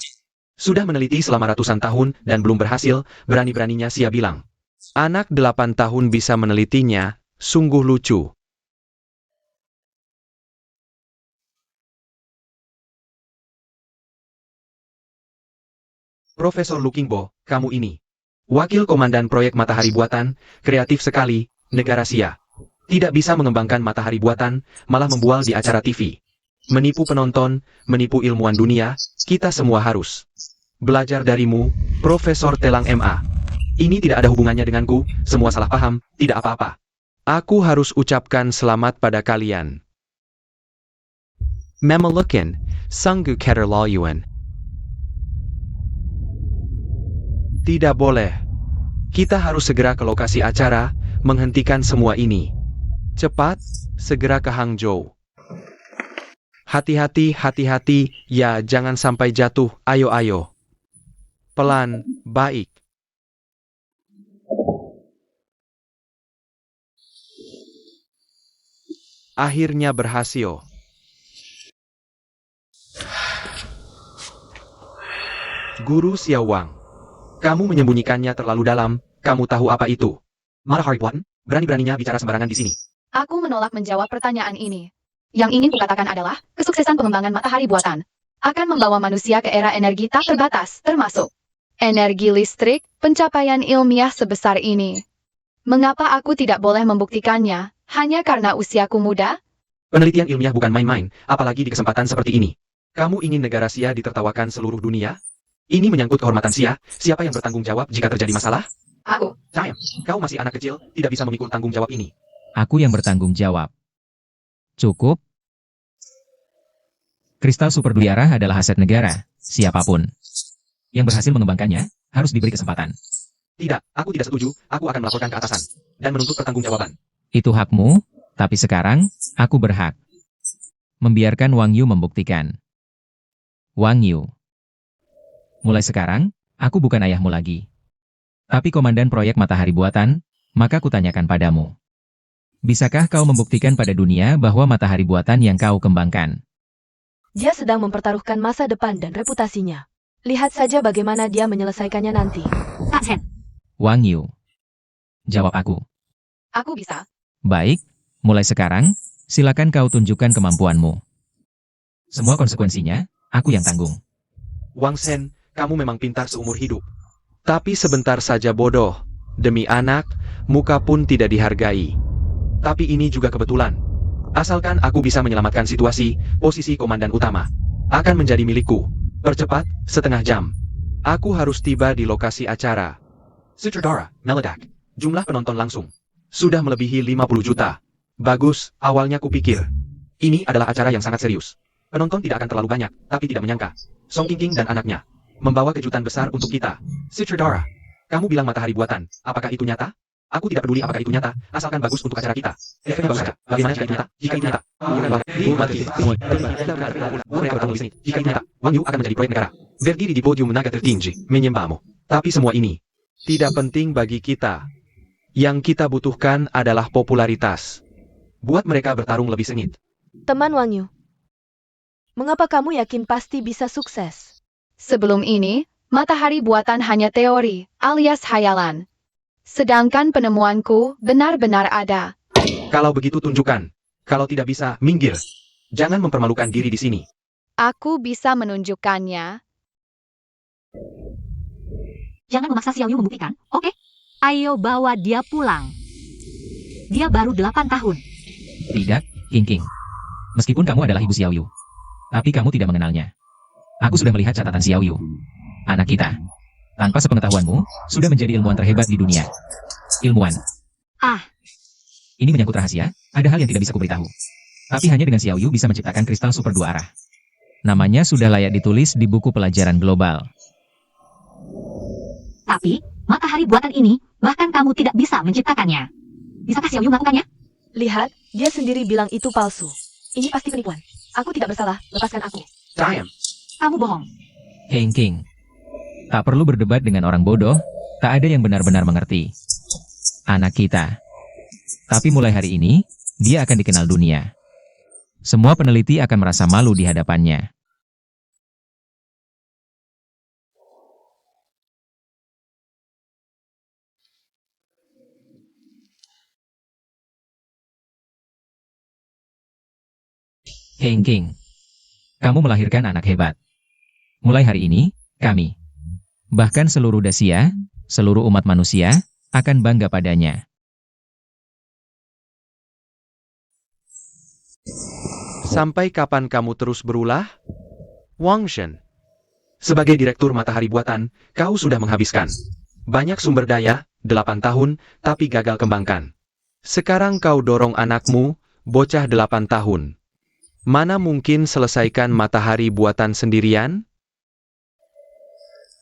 sudah meneliti selama ratusan tahun dan belum berhasil, berani-beraninya Sia bilang. Anak 8 tahun bisa menelitinya, sungguh lucu. Profesor Lukingbo, kamu ini. Wakil Komandan Proyek Matahari Buatan, kreatif sekali, negara Sia. Tidak bisa mengembangkan matahari buatan, malah membual di acara TV. Menipu penonton, menipu ilmuwan dunia, kita semua harus belajar darimu, Profesor Telang MA. Ini tidak ada hubungannya denganku, semua salah paham, tidak apa-apa. Aku harus ucapkan selamat pada kalian. Memalukan, sungguh keterlaluan. Tidak boleh. Kita harus segera ke lokasi acara, menghentikan semua ini. Cepat, segera ke Hangzhou. Hati-hati, hati-hati, ya jangan sampai jatuh, ayo-ayo. Pelan, baik. Akhirnya berhasil. Guru Xiaowang, kamu menyembunyikannya terlalu dalam, kamu tahu apa itu? Matahari buatan, berani-beraninya bicara sembarangan di sini. Aku menolak menjawab pertanyaan ini. Yang ingin kukatakan adalah, kesuksesan pengembangan matahari buatan akan membawa manusia ke era energi tak terbatas, termasuk energi listrik, pencapaian ilmiah sebesar ini. Mengapa aku tidak boleh membuktikannya, hanya karena usiaku muda? Penelitian ilmiah bukan main-main, apalagi di kesempatan seperti ini. Kamu ingin negara Sia ditertawakan seluruh dunia? Ini menyangkut kehormatan Sia, siapa yang bertanggung jawab jika terjadi masalah? Aku. Time, kau masih anak kecil, tidak bisa memikul tanggung jawab ini. Aku yang bertanggung jawab. Cukup. Kristal Super Duyara adalah aset negara, siapapun yang berhasil mengembangkannya harus diberi kesempatan. Tidak, aku tidak setuju, aku akan melaporkan ke atasan, dan menuntut pertanggungjawaban. Itu hakmu, tapi sekarang, aku berhak membiarkan Wang Yu membuktikan. Wang Yu. Mulai sekarang, aku bukan ayahmu lagi. Tapi komandan proyek Matahari Buatan, maka kutanyakan padamu. Bisakah kau membuktikan pada dunia bahwa Matahari Buatan yang kau kembangkan? Dia sedang mempertaruhkan masa depan dan reputasinya. Lihat saja bagaimana dia menyelesaikannya nanti. Pak Sen, Wang Yu. Jawab aku. Aku bisa. Baik, mulai sekarang, silakan kau tunjukkan kemampuanmu. Semua konsekuensinya, aku yang tanggung. Wang Shen, kamu memang pintar seumur hidup. Tapi sebentar saja bodoh. Demi anak, muka pun tidak dihargai. Tapi ini juga kebetulan. Asalkan aku bisa menyelamatkan situasi, posisi komandan utama akan menjadi milikku. Percepat, setengah jam. Aku harus tiba di lokasi acara. Sutradara, meledak. Jumlah penonton langsung sudah melebihi 50 juta. Bagus, awalnya kupikir ini adalah acara yang sangat serius. Penonton tidak akan terlalu banyak, tapi tidak menyangka Song Qingqing dan anaknya membawa kejutan besar untuk kita. Sutradara, kamu bilang Matahari Buatan, apakah itu nyata? Aku tidak peduli apakah itu nyata, asalkan bagus untuk acara kita. Efeknya bagus saja. Bagaimana jika itu nyata? Jika itu nyata, mereka bertemu di sini. Jika itu nyata, Wang Yu akan menjadi proyek negara. Berdiri di podium naga tertinggi, menyembahmu. Tapi semua ini tidak penting bagi kita. Yang kita butuhkan adalah popularitas. Buat mereka bertarung lebih sengit. Teman Wang Yu, mengapa kamu yakin pasti bisa sukses? Sebelum ini, Matahari Buatan hanya teori, alias hayalan. Sedangkan penemuanku benar-benar ada. Kalau begitu tunjukkan. Kalau tidak bisa, minggir. Jangan mempermalukan diri di sini. Aku bisa menunjukkannya. jangan memaksa Xiao Yu membuktikan, oke? Ayo bawa dia pulang. Dia baru 8 tahun. Tidak, Qingqing. Meskipun kamu adalah ibu Xiao Yu, tapi kamu tidak mengenalnya. Aku sudah melihat catatan Xiao Yu. Anak kita, tanpa sepengetahuanmu, sudah menjadi ilmuwan terhebat di dunia. Ilmuwan. Ah. Ini menyangkut rahasia, ada hal yang tidak bisa kuberitahu. Tapi hanya dengan Xiao Yu bisa menciptakan kristal super 2 arah. Namanya sudah layak ditulis di buku pelajaran global. Tapi, matahari buatan ini, bahkan kamu tidak bisa menciptakannya. Bisakah Xiao Yu melakukannya? Lihat, dia sendiri bilang itu palsu. Ini pasti penipuan. Aku tidak bersalah, lepaskan aku. Time. Kamu bohong. Qingqing. Tak perlu berdebat dengan orang bodoh, tak ada yang benar-benar mengerti. Anak kita. Tapi mulai hari ini, dia akan dikenal dunia. Semua peneliti akan merasa malu di hadapannya. Qingqing, kamu melahirkan anak hebat. Mulai hari ini, kami, bahkan seluruh Dacia, seluruh umat manusia, akan bangga padanya. Sampai kapan kamu terus berulah? Wang Shen. Sebagai direktur Matahari Buatan, kau sudah menghabiskan banyak sumber daya, 8 tahun, tapi gagal kembangkan. Sekarang kau dorong anakmu, bocah 8 tahun. Mana mungkin selesaikan Matahari Buatan sendirian?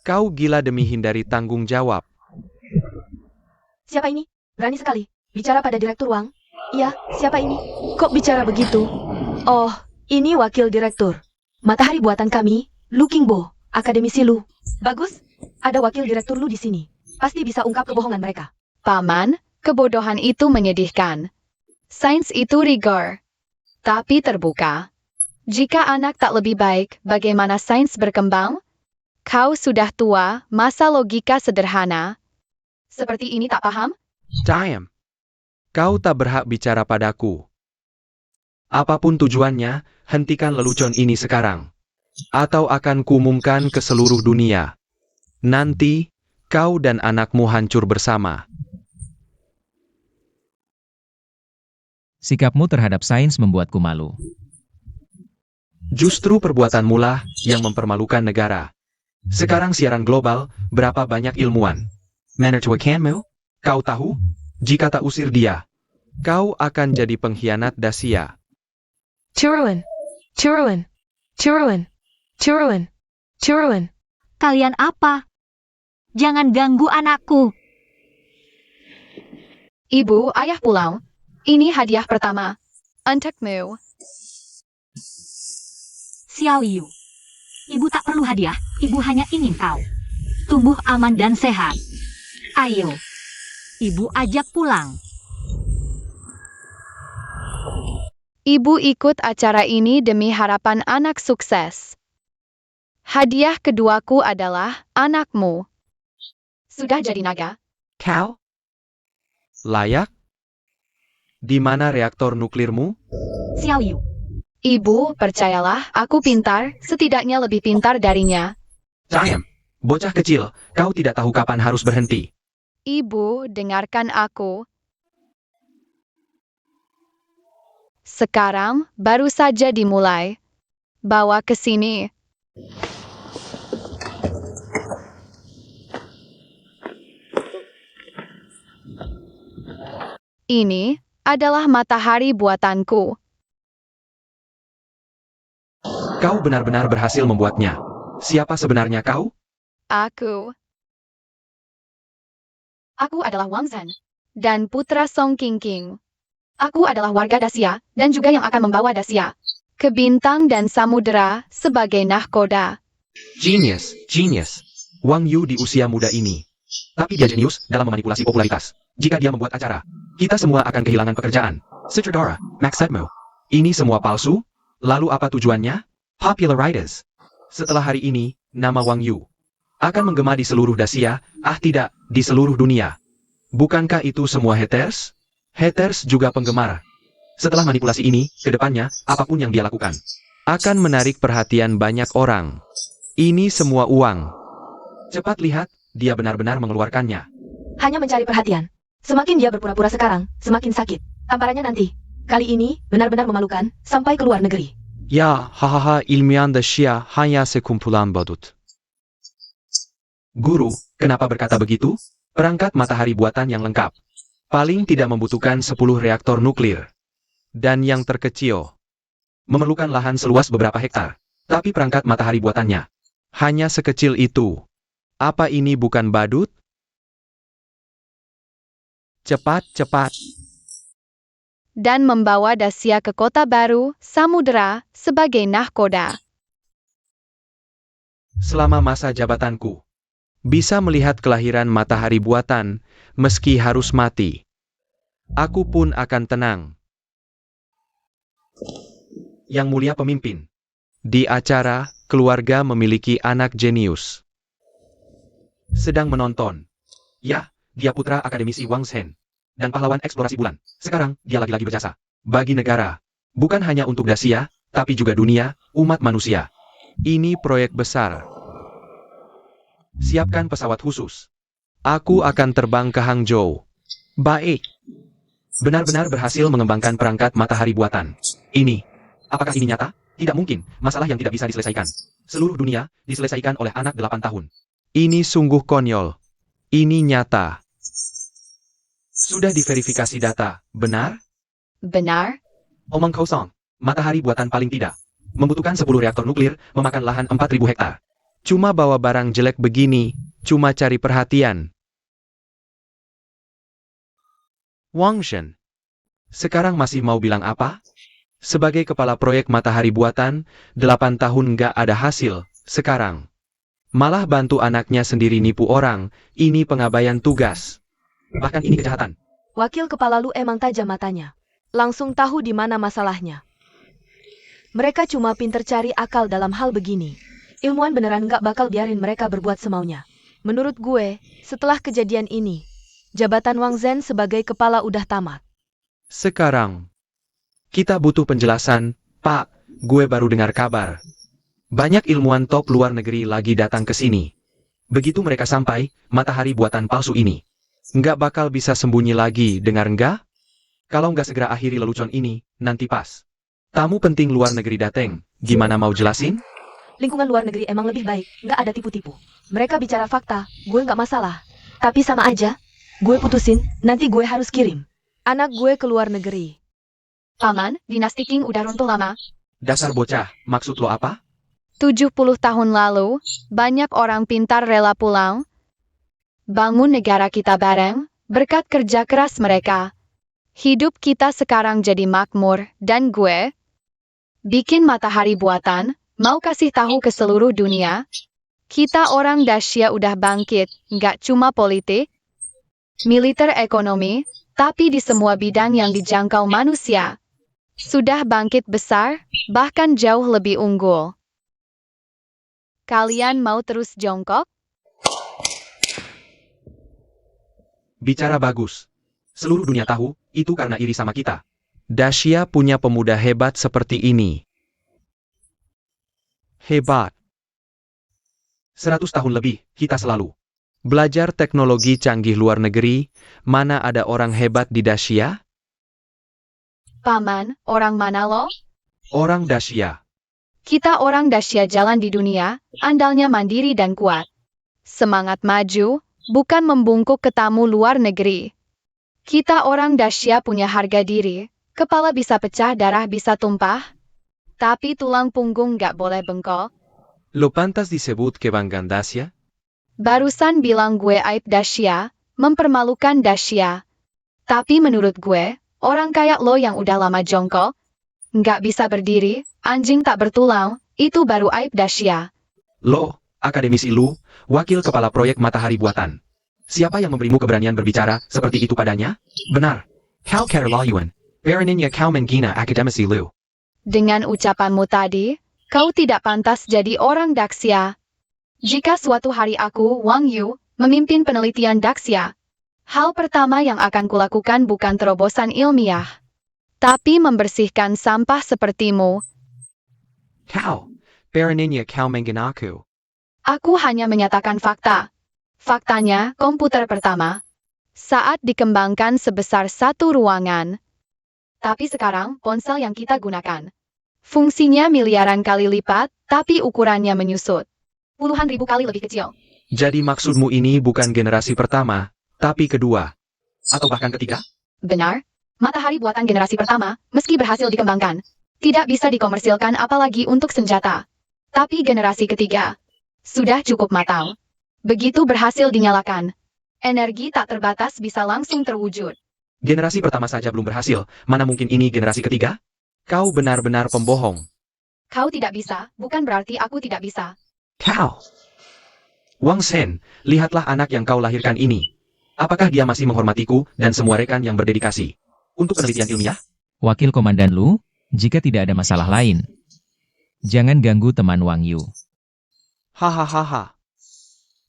Kau gila demi hindari tanggung jawab. Siapa ini? Berani sekali. Bicara pada Direktur Wang. Iya, siapa ini? Kok bicara begitu? Oh, ini wakil direktur. Matahari buatan kami, Lu Qingbo, akademisi Lu. Bagus, ada wakil direktur Lu di sini. Pasti bisa ungkap kebohongan mereka. Paman, kebodohan itu menyedihkan. Sains itu rigor. Tapi terbuka. Jika anak tak lebih baik, bagaimana sains berkembang? Kau sudah tua, masa logika sederhana. Seperti ini tak paham? Time. Kau tak berhak bicara padaku. Apapun tujuannya, hentikan lelucon ini sekarang. Atau akan kuumumkan ke seluruh dunia. Nanti, kau dan anakmu hancur bersama. Sikapmu terhadap sains membuatku malu. Justru perbuatanmu lah yang mempermalukan negara. Sekarang siaran global, berapa banyak ilmuwan? Menurutmu? Kau tahu? Jika tak usir dia, kau akan jadi pengkhianat Dacia. Turuan, Turuan, Turuan, Turuan, Turuan. Kalian apa? Jangan ganggu anakku. Ibu, ayah pulang. Ini hadiah pertama. Untukmu. Xiao Yu. Ibu tak perlu hadiah, ibu hanya ingin kau tumbuh aman dan sehat. Ayo, ibu ajak pulang. Ibu ikut acara ini demi harapan anak sukses. Hadiah keduaku adalah anakmu. Sudah jadi naga? Kau? Layak? Di mana reaktor nuklirmu? Xiao Yu. Ibu, percayalah, aku pintar, setidaknya lebih pintar darinya. Diam. Bocah kecil, kau tidak tahu kapan harus berhenti. Ibu, dengarkan aku. Sekarang, baru saja dimulai. Bawa ke sini. Ini adalah matahari buatanku. Kau benar-benar berhasil membuatnya. Siapa sebenarnya kau? Aku adalah Wang Zhen dan putra Song Qingqing. Aku adalah warga Dacia dan juga yang akan membawa Dacia ke bintang dan samudera sebagai nahkoda. Genius, genius. Wang Yu di usia muda ini. Tapi dia jenius dalam memanipulasi popularitas. Jika dia membuat acara, kita semua akan kehilangan pekerjaan. Sutradara, maksudmu? Ini semua palsu? Lalu apa tujuannya? Popularitas. Setelah hari ini, nama Wang Yu akan menggema di seluruh Dacia, tidak, di seluruh dunia. Bukankah itu semua haters? Haters juga penggemar. Setelah manipulasi ini, ke depannya, apapun yang dia lakukan akan menarik perhatian banyak orang. Ini semua uang. Cepat lihat, dia benar-benar mengeluarkannya. Hanya mencari perhatian. Semakin dia berpura-pura sekarang, semakin sakit. Tamparannya nanti. Kali ini, benar-benar memalukan, sampai ke luar negeri. Ya, hahaha, ilmiah Dacia hanya sekumpulan badut. Guru, kenapa berkata begitu? Perangkat matahari buatan yang lengkap paling tidak membutuhkan 10 reaktor nuklir. Dan yang terkecil memerlukan lahan seluas beberapa hektar. Tapi perangkat matahari buatannya hanya sekecil itu. Apa ini bukan badut? Cepat, cepat. Dan membawa Dacia ke kota baru, samudera, sebagai nahkoda. Selama masa jabatanku, bisa melihat kelahiran matahari buatan, meski harus mati. Aku pun akan tenang. Yang mulia pemimpin, di acara, keluarga memiliki anak jenius. Sedang menonton. Ya, dia putra akademisi Wang Zhen dan pahlawan eksplorasi bulan. Sekarang, dia lagi-lagi berjasa bagi negara. Bukan hanya untuk Dacia, tapi juga dunia, umat manusia. Ini proyek besar. Siapkan pesawat khusus. Aku akan terbang ke Hangzhou. Baik. Benar-benar berhasil mengembangkan perangkat matahari buatan. Ini. Apakah ini nyata? Tidak mungkin. Masalah yang tidak bisa diselesaikan. Seluruh dunia diselesaikan oleh anak 8 tahun. Ini sungguh konyol. Ini nyata. Sudah diverifikasi data. Benar? Benar? Omong kosong. Matahari buatan paling tidak membutuhkan 10 reaktor nuklir, memakan lahan 4.000 hektar. Cuma bawa barang jelek begini, cuma cari perhatian. Wang Zhen. Sekarang masih mau bilang apa? Sebagai kepala proyek matahari buatan, 8 tahun nggak ada hasil, sekarang. Malah bantu anaknya sendiri nipu orang, ini pengabaian tugas. Bahkan ini kejahatan. Wakil kepala lu emang tajam matanya. Langsung tahu di mana masalahnya. Mereka cuma pinter cari akal dalam hal begini. Ilmuwan beneran nggak bakal biarin mereka berbuat semaunya. Menurut gue, setelah kejadian ini, jabatan Wang Zhen sebagai kepala udah tamat. Sekarang, kita butuh penjelasan, Pak. Gue baru dengar kabar. Banyak ilmuwan top luar negeri lagi datang ke sini. Begitu mereka sampai, matahari buatan palsu ini nggak bakal bisa sembunyi lagi, dengar nggak? Kalau nggak segera akhiri lelucon ini, nanti pas. Tamu penting luar negeri dateng, gimana mau jelasin? Lingkungan luar negeri emang lebih baik, nggak ada tipu-tipu. Mereka bicara fakta, gue nggak masalah. Tapi sama aja, gue putusin, nanti gue harus kirim anak gue ke luar negeri. Paman, dinasti Qing udah runtuh lama. Dasar bocah, maksud lo apa? 70 tahun lalu, banyak orang pintar rela pulang. Bangun negara kita bareng, berkat kerja keras mereka. Hidup kita sekarang jadi makmur, dan gue bikin matahari buatan, mau kasih tahu ke seluruh dunia. Kita orang Dacia udah bangkit, nggak cuma politik, militer ekonomi, tapi di semua bidang yang dijangkau manusia. Sudah bangkit besar, bahkan jauh lebih unggul. Kalian mau terus jongkok? Bicara bagus. Seluruh dunia tahu, itu karena iri sama kita. Dacia punya pemuda hebat seperti ini. Hebat. 100 tahun lebih, kita selalu belajar teknologi canggih luar negeri, mana ada orang hebat di Dacia? Paman, orang mana lo? Orang Dacia. Kita orang Dacia jalan di dunia, andalnya mandiri dan kuat. Semangat maju, bukan membungkuk ke tamu luar negeri. Kita orang Dacia punya harga diri, kepala bisa pecah, darah bisa tumpah, tapi tulang punggung nggak boleh bengkok. Lo pantas disebut kebanggaan Dacia? Barusan bilang gue aib Dacia, mempermalukan Dacia. Tapi menurut gue, orang kayak lo yang udah lama jongkok, nggak bisa berdiri, anjing tak bertulang, itu baru aib Dacia. Lo, akademisi lu, wakil kepala proyek matahari buatan. Siapa yang memberimu keberanian berbicara seperti itu padanya? Benar. Kau Kerlayuan, Bereninya kau menghina akademisi lu. Dengan ucapanmu tadi, kau tidak pantas jadi orang Dacia. Jika suatu hari aku, Wang Yu, memimpin penelitian Dacia, hal pertama yang akan kulakukan bukan terobosan ilmiah, tapi membersihkan sampah sepertimu. Kau, Bereninya kau menghina aku. Aku hanya menyatakan fakta. Faktanya, komputer pertama saat dikembangkan sebesar satu ruangan. Tapi sekarang, ponsel yang kita gunakan fungsinya miliaran kali lipat, tapi ukurannya menyusut puluhan ribu kali lebih kecil. Jadi maksudmu ini bukan generasi pertama, tapi kedua. Atau bahkan ketiga? Benar, matahari buatan generasi pertama, meski berhasil dikembangkan, tidak bisa dikomersilkan apalagi untuk senjata. Tapi generasi ketiga sudah cukup matang. Begitu berhasil dinyalakan, energi tak terbatas bisa langsung terwujud. Generasi pertama saja belum berhasil, mana mungkin ini generasi ketiga? Kau benar-benar pembohong. Kau tidak bisa, bukan berarti aku tidak bisa. Kau. Wang Shen, lihatlah anak yang kau lahirkan ini. Apakah dia masih menghormatiku dan semua rekan yang berdedikasi untuk penelitian ilmiah? Wakil Komandan Lu, jika tidak ada masalah lain, jangan ganggu teman Wang Yu. Hahaha.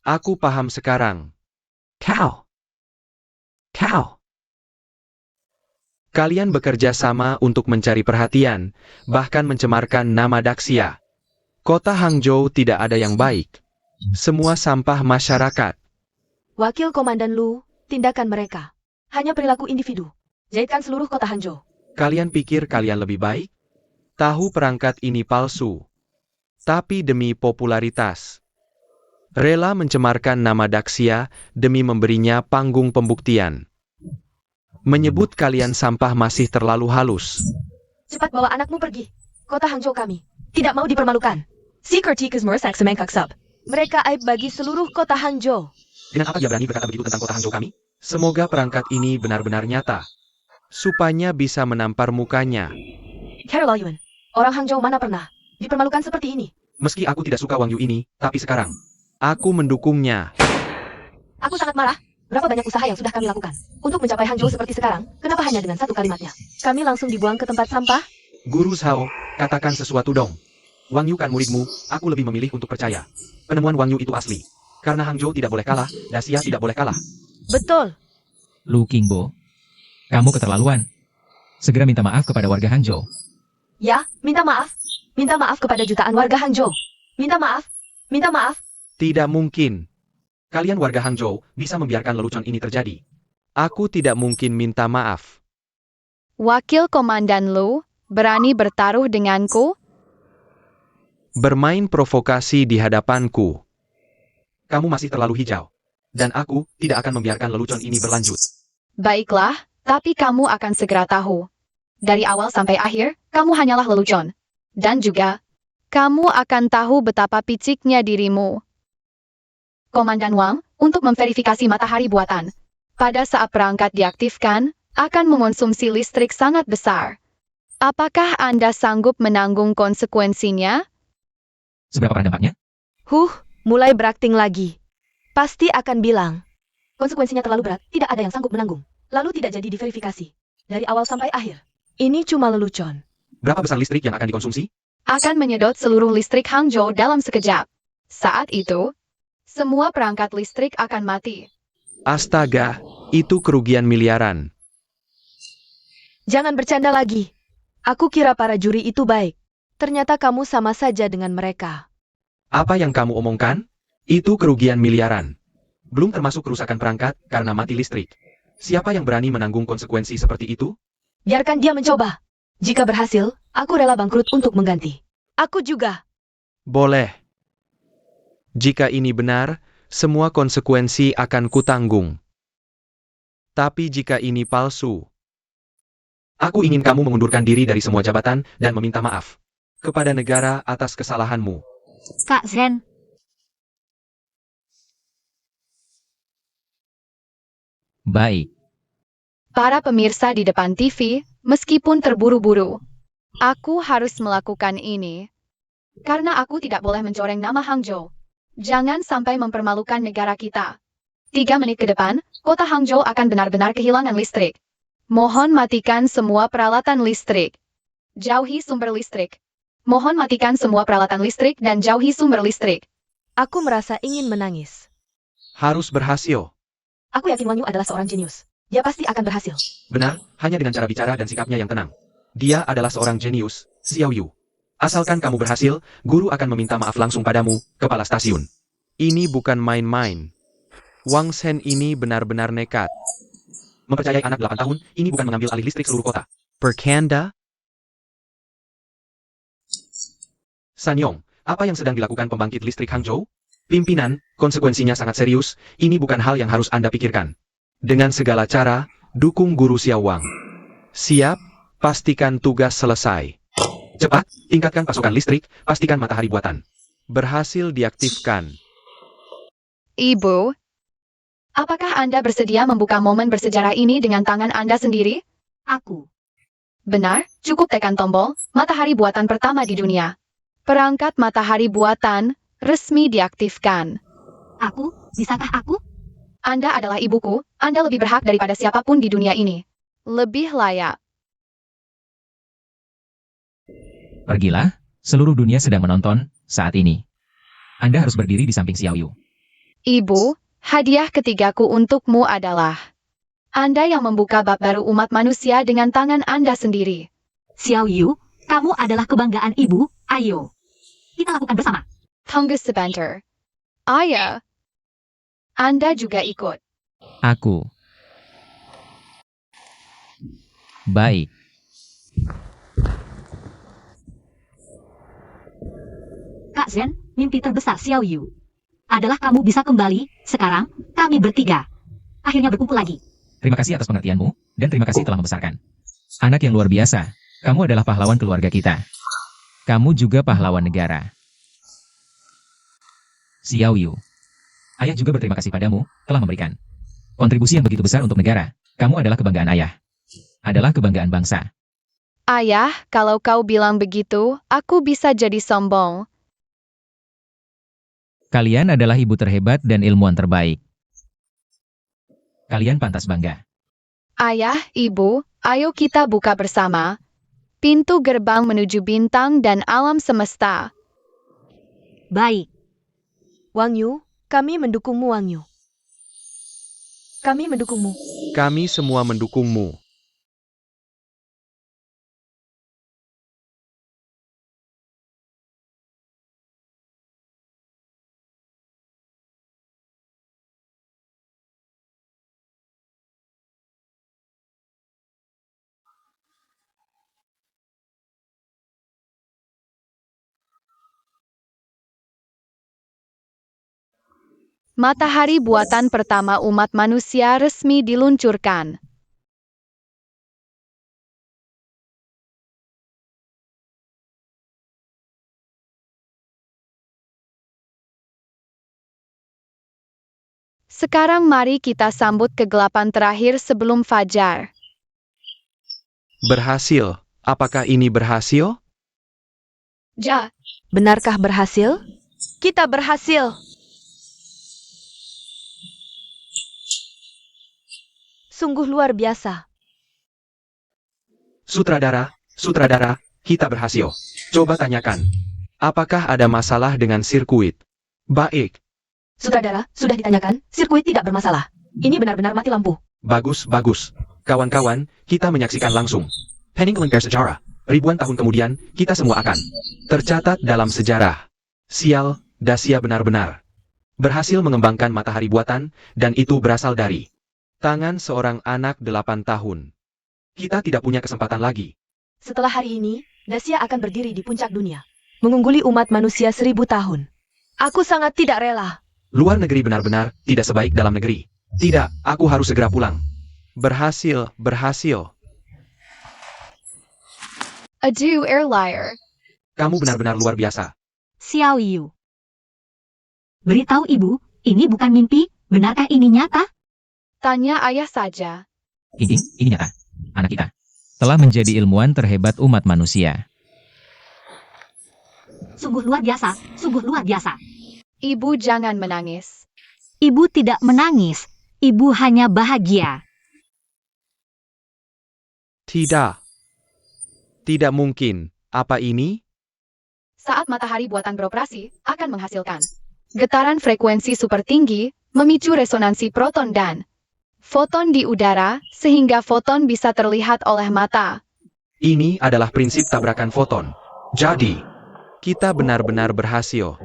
Aku paham sekarang. Kau. Kalian bekerja sama untuk mencari perhatian, bahkan mencemarkan nama Dacia. Kota Hangzhou tidak ada yang baik. Semua sampah masyarakat. Wakil Komandan Lu, tindakan mereka hanya perilaku individu. Jahitkan seluruh kota Hangzhou. Kalian pikir kalian lebih baik? Tahu perangkat ini palsu. Tapi demi popularitas. Rela mencemarkan nama Dacia demi memberinya panggung pembuktian. Menyebut kalian sampah masih terlalu halus. Cepat bawa anakmu pergi. Kota Hangzhou kami tidak mau dipermalukan. Si Kertikus merusak semengkak sub. Mereka aib bagi seluruh kota Hangzhou. Dengan apa dia berani berkata begitu tentang kota Hangzhou kami? Semoga perangkat ini benar-benar nyata. Supaya bisa menampar mukanya. Kerlayuan, orang Hangzhou mana pernah dipermalukan seperti ini? Meski aku tidak suka Wang Yu ini, tapi sekarang aku mendukungnya. Aku sangat marah. Berapa banyak usaha yang sudah kami lakukan untuk mencapai Hangzhou seperti sekarang? Kenapa hanya dengan satu kalimatnya kami langsung dibuang ke tempat sampah? Guru Zhao, katakan sesuatu dong. Wang Yu kan muridmu, aku lebih memilih untuk percaya. Penemuan Wang Yu itu asli. Karena Hangzhou tidak boleh kalah, Dacia tidak boleh kalah. Betul. Lu Qingbo, kamu keterlaluan. Segera minta maaf kepada warga Hangzhou. Ya, minta maaf. Minta maaf kepada jutaan warga Hangzhou. Minta maaf. Minta maaf. Tidak mungkin. Kalian warga Hangzhou bisa membiarkan lelucon ini terjadi. Aku tidak mungkin minta maaf. Wakil Komandan Lu, berani bertaruh denganku? Bermain provokasi di hadapanku. Kamu masih terlalu hijau. Dan aku tidak akan membiarkan lelucon ini berlanjut. Baiklah, tapi kamu akan segera tahu. Dari awal sampai akhir, kamu hanyalah lelucon. Dan juga, kamu akan tahu betapa piciknya dirimu. Komandan Wang, untuk memverifikasi matahari buatan. Pada saat perangkat diaktifkan, akan mengonsumsi listrik sangat besar. Apakah Anda sanggup menanggung konsekuensinya? Seberapa parah dampaknya? Mulai berakting lagi. Pasti akan bilang. Konsekuensinya terlalu berat, tidak ada yang sanggup menanggung. Lalu tidak jadi diverifikasi. Dari awal sampai akhir. Ini cuma lelucon. Berapa besar listrik yang akan dikonsumsi? Akan menyedot seluruh listrik Hangzhou dalam sekejap. Saat itu, semua perangkat listrik akan mati. Astaga, itu kerugian miliaran. Jangan bercanda lagi. Aku kira para juri itu baik. Ternyata kamu sama saja dengan mereka. Apa yang kamu omongkan? Itu kerugian miliaran. Belum termasuk kerusakan perangkat karena mati listrik. Siapa yang berani menanggung konsekuensi seperti itu? Biarkan dia mencoba. Jika berhasil, aku rela bangkrut untuk mengganti. Aku juga. Boleh. Jika ini benar, semua konsekuensi akan kutanggung. Tapi jika ini palsu, aku ingin kamu mengundurkan diri dari semua jabatan dan meminta maaf kepada negara atas kesalahanmu. Kak Zen, Baik. Para pemirsa di depan TV, meskipun terburu-buru, aku harus melakukan ini. Karena aku tidak boleh mencoreng nama Hangzhou. Jangan sampai mempermalukan negara kita. 3 menit ke depan, kota Hangzhou akan benar-benar kehilangan listrik. Mohon matikan semua peralatan listrik. Jauhi sumber listrik. Mohon matikan semua peralatan listrik dan jauhi sumber listrik. Aku merasa ingin menangis. Harus berhasil. Aku yakin Wang Yu adalah seorang jenius. Dia pasti akan berhasil. Benar, hanya dengan cara bicara dan sikapnya yang tenang. Dia adalah seorang jenius, Xiao Yu. Asalkan kamu berhasil, guru akan meminta maaf langsung padamu, kepala stasiun. Ini bukan main-main. Wang Shen ini benar-benar nekat. Mempercayai anak 8 tahun, ini bukan mengambil alih listrik seluruh kota. Perkanda? Sanyong, apa yang sedang dilakukan pembangkit listrik Hangzhou? Pimpinan, konsekuensinya sangat serius, ini bukan hal yang harus Anda pikirkan. Dengan segala cara, dukung guru Xiao Wang. Siap, pastikan tugas selesai. Cepat, tingkatkan pasokan listrik, pastikan matahari buatan. Berhasil diaktifkan. Ibu, apakah Anda bersedia membuka momen bersejarah ini dengan tangan Anda sendiri? aku. Benar, cukup tekan tombol, matahari buatan pertama di dunia. Perangkat matahari buatan, resmi diaktifkan. Aku? Bisakah aku? Anda adalah ibuku, Anda lebih berhak daripada siapapun di dunia ini. Lebih layak. Pergilah, seluruh dunia sedang menonton saat ini. Anda harus berdiri di samping Xiao Yu. Ibu, hadiah ketigaku untukmu adalah Anda yang membuka bab baru umat manusia dengan tangan Anda sendiri. Xiao Yu, kamu adalah kebanggaan ibu, ayo. Kita lakukan bersama. Tunggu sebentar. Ayah, Anda juga ikut. Aku. Baik. Kak Zen, mimpi terbesar Xiao Yu adalah kamu bisa kembali, sekarang, kami bertiga. Akhirnya berkumpul lagi. Terima kasih atas pengertianmu, dan terima kasih telah membesarkan. Anak yang luar biasa, kamu adalah pahlawan keluarga kita. Kamu juga pahlawan negara. Xiao Yu. Ayah juga berterima kasih padamu, telah memberikan kontribusi yang begitu besar untuk negara. Kamu adalah kebanggaan ayah. Adalah kebanggaan bangsa. Ayah, kalau kau bilang begitu, aku bisa jadi sombong. Kalian adalah ibu terhebat dan ilmuwan terbaik. Kalian pantas bangga. Ayah, ibu, ayo kita buka bersama. Pintu gerbang menuju bintang dan alam semesta. Baik. Wang Yu, kami mendukungmu Wang Yu. Kami mendukungmu. Kami semua mendukungmu. Matahari buatan pertama umat manusia resmi diluncurkan. Sekarang mari kita sambut kegelapan terakhir sebelum fajar. Berhasil. Apakah ini berhasil? Ja, Benarkah berhasil? Kita berhasil. Sungguh luar biasa. Sutradara, kita berhasil. Coba tanyakan. Apakah ada masalah dengan sirkuit? Baik. Sutradara, sudah ditanyakan, sirkuit tidak bermasalah. Ini benar-benar mati lampu. Bagus. Kawan-kawan, kita menyaksikan langsung. Peninggalan sejarah. Ribuan tahun kemudian, kita semua akan tercatat dalam sejarah. Sial, Dacia benar-benar berhasil mengembangkan matahari buatan, dan itu berasal dari tangan seorang anak 8 tahun. Kita tidak punya kesempatan lagi. Setelah hari ini, Dacia akan berdiri di puncak dunia. Mengungguli umat manusia 1000 tahun. Aku sangat tidak rela. Luar negeri benar-benar tidak sebaik dalam negeri. Tidak, aku harus segera pulang. Berhasil. adieu airlier. Kamu benar-benar luar biasa. Xiao Yu. Beritahu ibu, ini bukan mimpi, benarkah ini nyata? Tanya ayah saja. Ini nyata. Anak kita telah menjadi ilmuwan terhebat umat manusia. Sungguh luar biasa, sungguh luar biasa. Ibu jangan menangis. Ibu tidak menangis, ibu hanya bahagia. Tidak mungkin. Apa ini? Saat matahari buatan beroperasi, akan menghasilkan getaran frekuensi super tinggi, memicu resonansi proton dan foton di udara, sehingga foton bisa terlihat oleh mata. Ini adalah prinsip tabrakan foton. Jadi, kita benar-benar berhasil.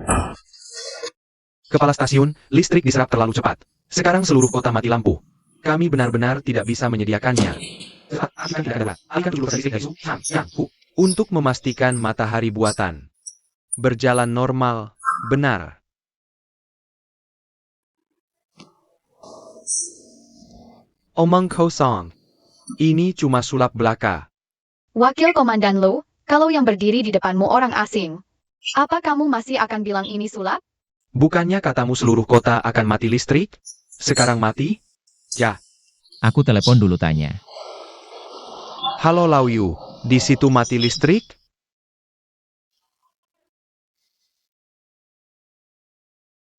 Kepala stasiun, listrik diserap terlalu cepat. Sekarang seluruh kota mati lampu. Kami benar-benar tidak bisa menyediakannya. Untuk memastikan matahari buatan berjalan normal, benar. Omong kosong. Ini cuma sulap belaka. Wakil Komandan Lo, kalau yang berdiri di depanmu orang asing, apa kamu masih akan bilang ini sulap? Bukannya katamu seluruh kota akan mati listrik? Sekarang mati? Ya. Aku telepon dulu tanya. Halo Lau Yu, di situ mati listrik?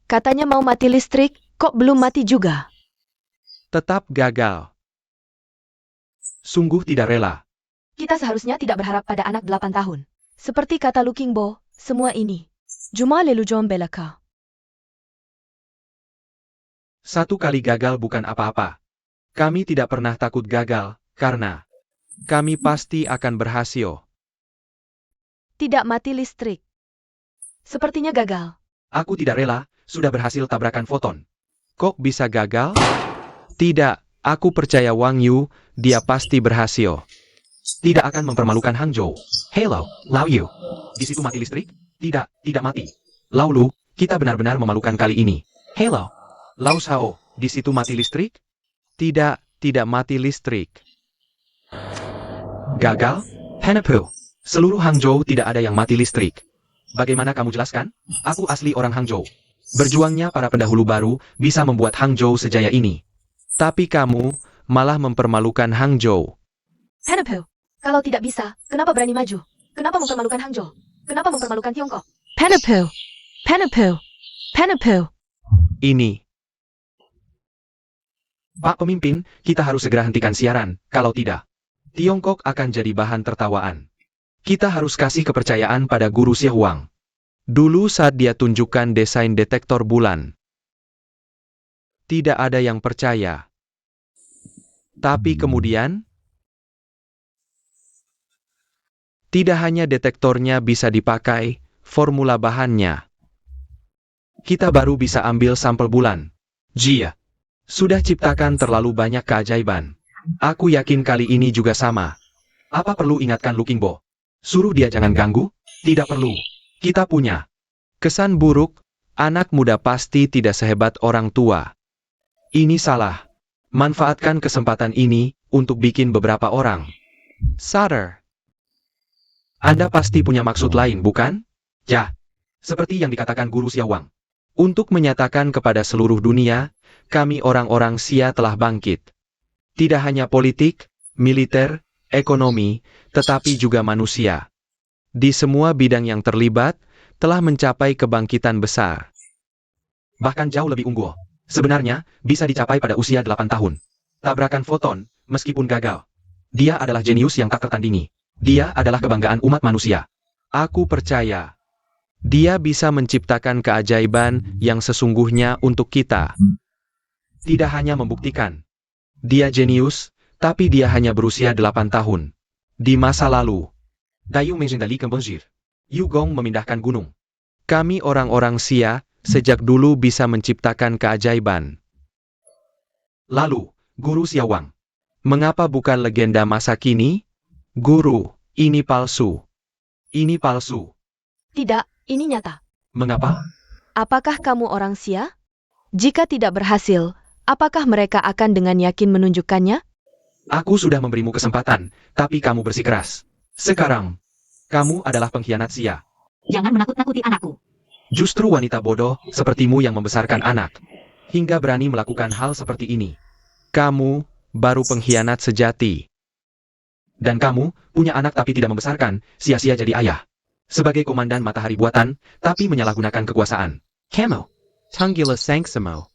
Katanya mau mati listrik, kok belum mati juga? Tetap gagal. Sungguh tidak rela. Kita seharusnya tidak berharap pada anak 8 tahun. Seperti kata Lu Qingbo, semua ini Juma lelujon belaka. Satu kali gagal bukan apa-apa. Kami tidak pernah takut gagal, karena kami pasti akan berhasil. Tidak mati listrik. Sepertinya gagal. Aku tidak rela, sudah berhasil tabrakan foton. Kok bisa gagal? Tidak, aku percaya Wang Yu, dia pasti berhasil. Tidak akan mempermalukan Hangzhou. Hello, Lau Yu. Di situ mati listrik? Tidak mati. Lau Lu, kita benar-benar memalukan kali ini. Hello, Lau Shao, di situ mati listrik? Tidak mati listrik. Gagal? Henepu, seluruh Hangzhou tidak ada yang mati listrik. Bagaimana kamu jelaskan? Aku asli orang Hangzhou. Berjuangnya para pendahulu baru bisa membuat Hangzhou sejaya ini. Tapi kamu malah mempermalukan Hangzhou. Henepu, kalau tidak bisa, kenapa berani maju? Kenapa mempermalukan Hangzhou? Kenapa mempermalukan Tiongkok? Henepu. Ini. Pak Pemimpin, kita harus segera hentikan siaran, kalau tidak, Tiongkok akan jadi bahan tertawaan. Kita harus kasih kepercayaan pada Guru Xie Huang. Dulu saat dia tunjukkan desain detektor bulan, tidak ada yang percaya. Tapi kemudian, tidak hanya detektornya bisa dipakai, formula bahannya. Kita baru bisa ambil sampel bulan. Jia sudah ciptakan terlalu banyak keajaiban. Aku yakin kali ini juga sama. Apa perlu ingatkan Lu Qingbo? Suruh dia jangan ganggu? Tidak perlu. Kita punya kesan buruk, Anak muda pasti tidak sehebat orang tua. Ini salah. Manfaatkan kesempatan ini untuk bikin beberapa orang sadar. Anda pasti punya maksud lain, bukan? Ya, seperti yang dikatakan Guru Xiaowang. Untuk menyatakan kepada seluruh dunia, kami orang-orang Xia telah bangkit. Tidak hanya politik, militer, ekonomi, tetapi juga manusia. Di semua bidang yang terlibat, telah mencapai kebangkitan besar. Bahkan jauh lebih unggul. Sebenarnya, bisa dicapai pada usia 8 tahun. Tabrakan foton, meskipun gagal. Dia adalah jenius yang tak tertandingi. Dia adalah kebanggaan umat manusia. Aku percaya. Dia bisa menciptakan keajaiban yang sesungguhnya untuk kita. Tidak hanya membuktikan. Dia jenius, tapi dia hanya berusia 8 tahun. Di masa lalu, Dayu mengendalikan banjir. Yugong memindahkan gunung. Kami orang-orang Xia, sejak dulu bisa menciptakan keajaiban. Lalu, Guru Xiaowang. Mengapa bukan legenda masa kini? Guru, ini palsu. Ini palsu. Tidak, ini nyata. Mengapa? Apakah kamu orang Xia? Jika tidak berhasil, apakah mereka akan dengan yakin menunjukkannya? Aku sudah memberimu kesempatan, tapi kamu bersikeras. Sekarang, kamu adalah pengkhianat Xia. Jangan menakut-nakuti anakku. Justru wanita bodoh sepertimu yang membesarkan anak, hingga berani melakukan hal seperti ini. Kamu baru pengkhianat sejati. Dan kamu punya anak tapi tidak membesarkan, sia-sia jadi ayah. Sebagai komandan matahari buatan, tapi menyalahgunakan kekuasaan. Kamu, Tanggila Sangsemo.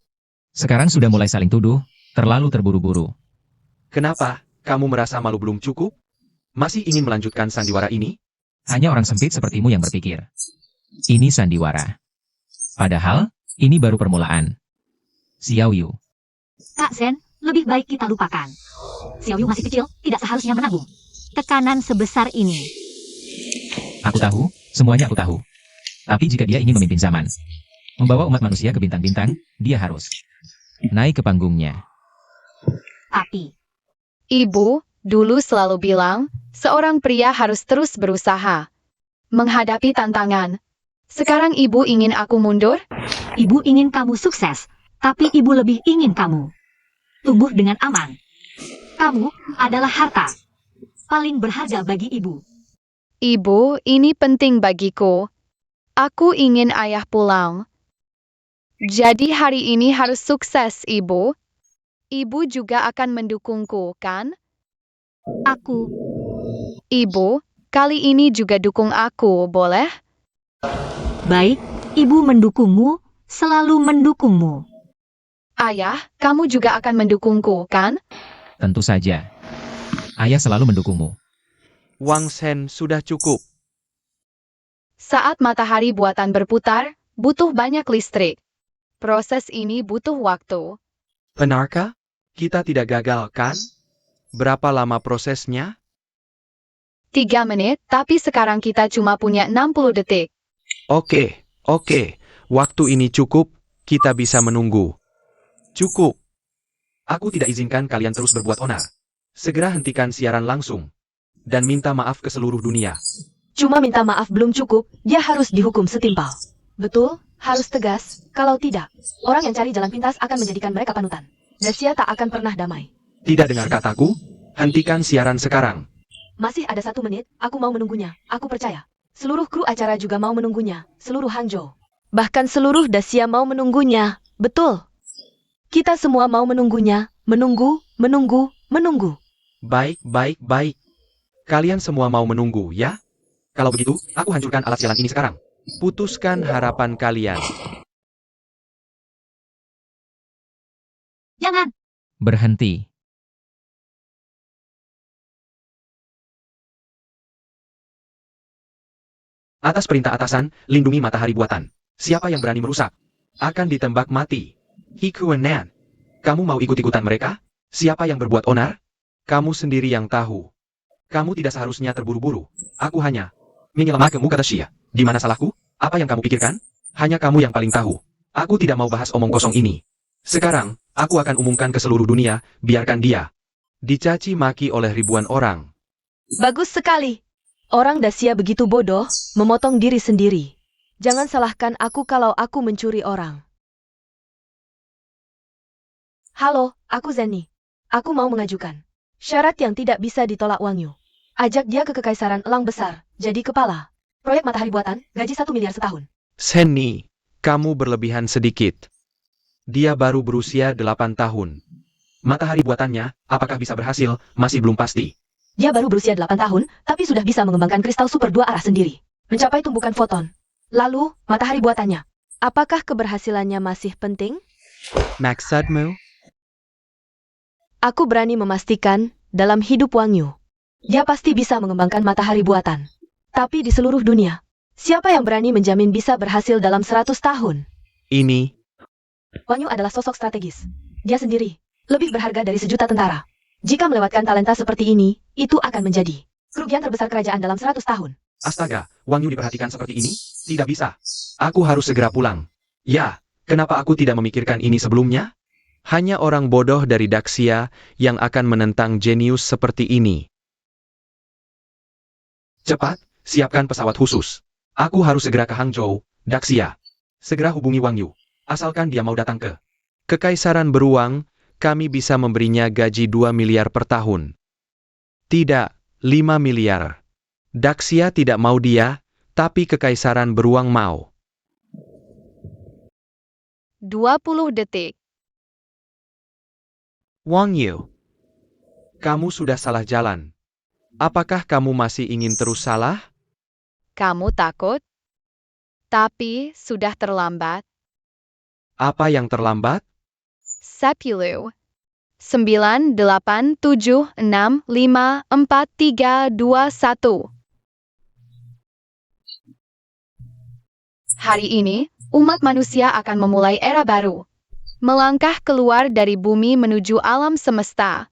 Sekarang sudah mulai saling tuduh, terlalu terburu-buru. Kenapa kamu merasa malu belum cukup? Masih ingin melanjutkan sandiwara ini? Hanya orang sempit sepertimu yang berpikir. Ini sandiwara. Padahal, ini baru permulaan. Xiao Yu. Kak Zen, lebih baik kita lupakan. Xiao Yu masih kecil, tidak seharusnya menanggung tekanan sebesar ini. Aku tahu, semuanya aku tahu. Tapi jika dia ingin memimpin zaman, membawa umat manusia ke bintang-bintang, dia harus naik ke panggungnya. Tapi, Ibu, dulu selalu bilang, seorang pria harus terus berusaha menghadapi tantangan. Sekarang ibu ingin aku mundur? ibu ingin kamu sukses, tapi ibu lebih ingin kamu tumbuh dengan aman. Kamu adalah harta paling berharga bagi ibu. Ibu, ini penting bagiku. Aku ingin ayah pulang. Jadi hari ini harus sukses, Ibu. Ibu juga akan mendukungku, kan? Aku, Ibu, kali ini juga dukung aku, boleh? baik, ibu mendukungmu, selalu mendukungmu. Ayah, kamu juga akan mendukungku, kan? Tentu saja. Ayah selalu mendukungmu. Wang Shen sudah cukup. Saat matahari buatan berputar, butuh banyak listrik. Proses ini butuh waktu. Benarkah? Kita tidak gagal, kan? Berapa lama prosesnya? 3 menit, tapi sekarang kita cuma punya 60 detik. Oke. Waktu ini cukup, kita bisa menunggu. Cukup. Aku tidak izinkan kalian terus berbuat onar. Segera hentikan siaran langsung. Dan minta maaf ke seluruh dunia. Cuma minta maaf belum cukup, dia harus dihukum setimpal. Betul, harus tegas, kalau tidak, orang yang cari jalan pintas akan menjadikan mereka panutan. Dacia tak akan pernah damai. Tidak dengar kataku? Hentikan siaran sekarang. Masih ada 1 menit, aku mau menunggunya, aku percaya. Seluruh kru acara juga mau menunggunya, seluruh Hangzhou. Bahkan seluruh Dacia mau menunggunya, betul. Kita semua mau menunggunya, menunggu. Baik. Kalian semua mau menunggu, ya? Kalau begitu, aku hancurkan alat sialan ini sekarang. Putuskan harapan kalian. Jangan, Berhenti. Atas perintah atasan, lindungi matahari buatan. Siapa yang berani merusak, akan ditembak mati. Hiku Nan. Kamu mau ikut-ikutan mereka? Siapa yang berbuat onar? Kamu sendiri yang tahu. Kamu tidak seharusnya terburu-buru. Aku hanya menyelamatkanmu, kata Xia. Di mana salahku? Apa yang kamu pikirkan? Hanya kamu yang paling tahu. Aku tidak mau bahas omong kosong ini. Sekarang, aku akan umumkan ke seluruh dunia, biarkan dia dicaci maki oleh ribuan orang. Bagus sekali. Orang Dacia begitu bodoh, memotong diri sendiri. Jangan salahkan aku kalau aku mencuri orang. Halo, aku Zenny. Aku mau mengajukan syarat yang tidak bisa ditolak Wang Yu. Ajak dia ke Kekaisaran Elang Besar, jadi kepala. Proyek Matahari Buatan, gaji 1 miliar setahun. Senni, kamu berlebihan sedikit. Dia baru berusia 8 tahun. Matahari buatannya, apakah bisa berhasil, masih belum pasti. Dia baru berusia 8 tahun, tapi sudah bisa mengembangkan kristal super 2 arah sendiri. Mencapai tumbukan foton. Lalu, matahari buatannya. Apakah keberhasilannya masih penting? Maksudmu? Aku berani memastikan, dalam hidup Wang Yu, dia pasti bisa mengembangkan matahari buatan. Tapi di seluruh dunia, siapa yang berani menjamin bisa berhasil dalam 100 tahun? Ini, Wang Yu adalah sosok strategis. Dia sendiri, lebih berharga dari 1.000.000 tentara. Jika melewatkan talenta seperti ini, itu akan menjadi kerugian terbesar kerajaan dalam 100 tahun. astaga, Wang Yu diperhatikan seperti ini? Tidak bisa. Aku harus segera pulang. Ya, kenapa aku tidak memikirkan ini sebelumnya? Hanya orang bodoh dari Daxia yang akan menentang jenius seperti ini. Cepat, siapkan pesawat khusus. Aku harus segera ke Hangzhou, Daxia. Segera hubungi Wang Yu. Asalkan dia mau datang ke Kekaisaran Beruang, kami bisa memberinya gaji 2 miliar per tahun. Tidak, 5 miliar. Daxia tidak mau dia, tapi Kekaisaran Beruang mau. 20 detik. Wang Yu, kamu sudah salah jalan. Apakah kamu masih ingin terus salah? Kamu takut? Tapi sudah terlambat. Apa yang terlambat? Sepuluh. 9, 8, 7, 6, 5, 4, 3, 2, 1. Hari ini, umat manusia akan memulai era baru. Melangkah keluar dari bumi menuju alam semesta.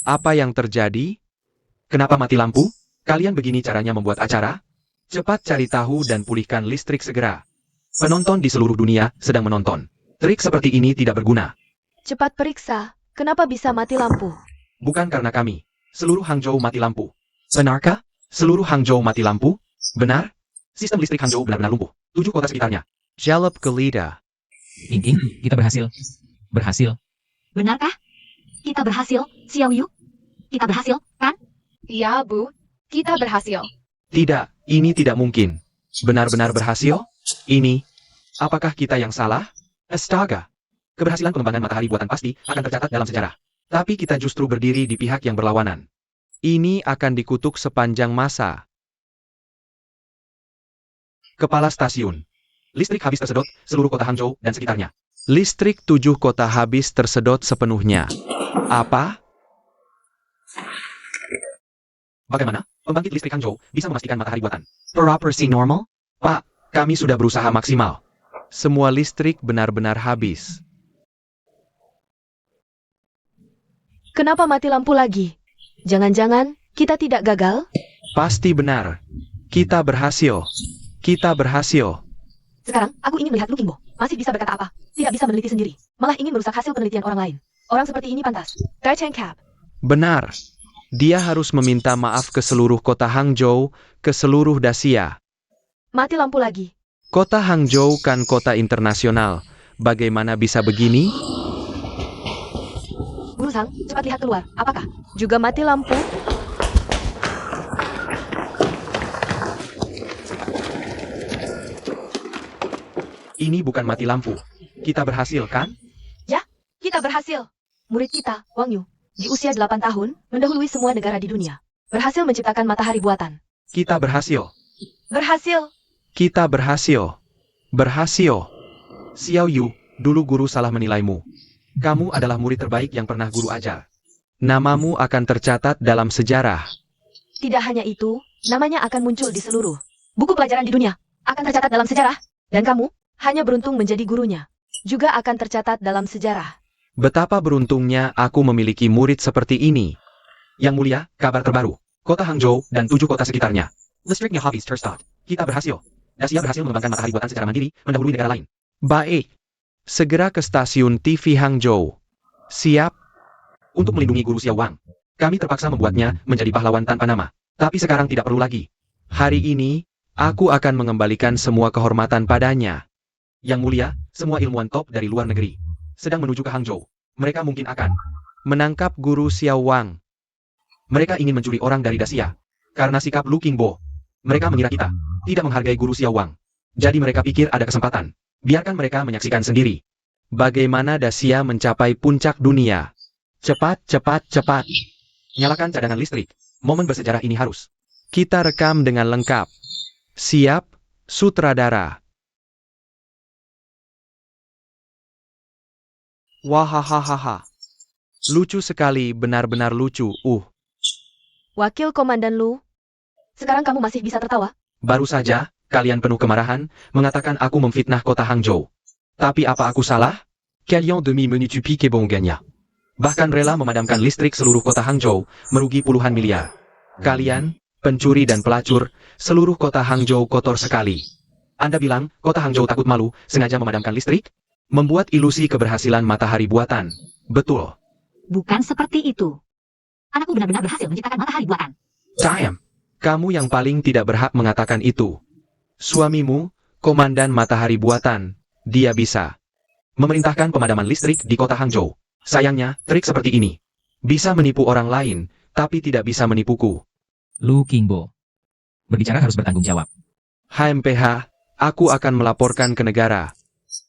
Apa yang terjadi? Kenapa mati lampu? Kalian begini caranya membuat acara? Cepat cari tahu dan pulihkan listrik segera. Penonton di seluruh dunia sedang menonton. Trik seperti ini tidak berguna. Cepat periksa, kenapa bisa mati lampu? Bukan karena kami. Seluruh Hangzhou mati lampu. Benarkah? Seluruh Hangzhou mati lampu? Benar? Sistem listrik Hangzhou benar-benar lumpuh. 7 kota sekitarnya. Jalap Gelida. Ing, kita berhasil. Berhasil. Benarkah? Kita berhasil, Xiao Yu? Kita berhasil, kan? Ya, Bu. Kita berhasil. Tidak, ini tidak mungkin. Benar-benar berhasil? Ini. Apakah kita yang salah? Astaga. Keberhasilan pengembangan matahari buatan pasti akan tercatat dalam sejarah. Tapi kita justru berdiri di pihak yang berlawanan. Ini akan dikutuk sepanjang masa. Kepala stasiun. Listrik habis tersedot seluruh kota Hangzhou dan sekitarnya. Listrik 7 kota habis tersedot sepenuhnya. Apa? Bagaimana? Pembangkit listrik Hangzhou bisa memastikan matahari buatan property normal? Pak, kami sudah berusaha maksimal. Semua listrik benar-benar habis. Kenapa mati lampu lagi? Jangan-jangan kita tidak gagal? Pasti benar. Kita berhasil. Kita berhasil. Sekarang, aku ingin melihat Lu Qingbo. Masih bisa berkata apa? Tidak bisa meneliti sendiri. Malah ingin merusak hasil penelitian orang lain. Orang seperti ini pantas. Dai Cheng Cap. Benar. Dia harus meminta maaf ke seluruh kota Hangzhou, ke seluruh Daxia. Mati lampu lagi. Kota Hangzhou kan kota internasional. Bagaimana bisa begini? Guru Sang, cepat lihat keluar. Apakah juga mati lampu? Ini bukan mati lampu. Kita berhasil, kan? Ya, kita berhasil. Murid kita, Wang Yu, di usia 8 tahun, mendahului semua negara di dunia. Berhasil menciptakan matahari buatan. Kita berhasil. Berhasil. Kita berhasil. Berhasil. Xiao Yu, dulu guru salah menilaimu. Kamu adalah murid terbaik yang pernah guru ajar. Namamu akan tercatat dalam sejarah. Tidak hanya itu, namanya akan muncul di seluruh buku pelajaran di dunia. Akan tercatat dalam sejarah. Dan kamu, hanya beruntung menjadi gurunya. Juga akan tercatat dalam sejarah. Betapa beruntungnya aku memiliki murid seperti ini. Yang mulia, kabar terbaru. Kota Hangzhou dan 7 kota sekitarnya. Listriknya habis terstart. Kita berhasil. Dacia berhasil mengembangkan matahari buatan secara mandiri, mendahului negara lain. Baik. Segera ke stasiun TV Hangzhou. Siap. Untuk melindungi Guru Xiao Wang, kami terpaksa membuatnya menjadi pahlawan tanpa nama. Tapi sekarang tidak perlu lagi. Hari ini, aku akan mengembalikan semua kehormatan padanya. Yang mulia, semua ilmuwan top dari luar negeri sedang menuju ke Hangzhou. Mereka mungkin akan menangkap Guru Xiao Wang. Mereka ingin mencuri orang dari Dacia. Karena sikap Lu Qingbo, mereka mengira kita tidak menghargai Guru Xiao Wang. Jadi mereka pikir ada kesempatan. Biarkan mereka menyaksikan sendiri bagaimana Dacia mencapai puncak dunia. Cepat, cepat, cepat. Nyalakan cadangan listrik. Momen bersejarah ini harus kita rekam dengan lengkap. Siap, sutradara. Wahahaha. Lucu sekali, benar-benar lucu. Wakil Komandan Lu, sekarang kamu masih bisa tertawa? Baru saja, kalian penuh kemarahan, mengatakan aku memfitnah kota Hangzhou. Tapi apa aku salah? Kalian demi menutupi kebonggannya. Bahkan rela memadamkan listrik seluruh kota Hangzhou, merugi puluhan miliar. Kalian, pencuri dan pelacur, seluruh kota Hangzhou kotor sekali. Anda bilang, kota Hangzhou takut malu, sengaja memadamkan listrik? Membuat ilusi keberhasilan matahari buatan. Betul. Bukan seperti itu. Anakku benar-benar berhasil menciptakan matahari buatan. Damn. Kamu yang paling tidak berhak mengatakan itu. Suamimu, komandan matahari buatan, dia bisa memerintahkan pemadaman listrik di kota Hangzhou. Sayangnya, trik seperti ini bisa menipu orang lain, tapi tidak bisa menipuku. Lu Qingbo. Berbicara harus bertanggung jawab. HMPH, aku akan melaporkan ke negara.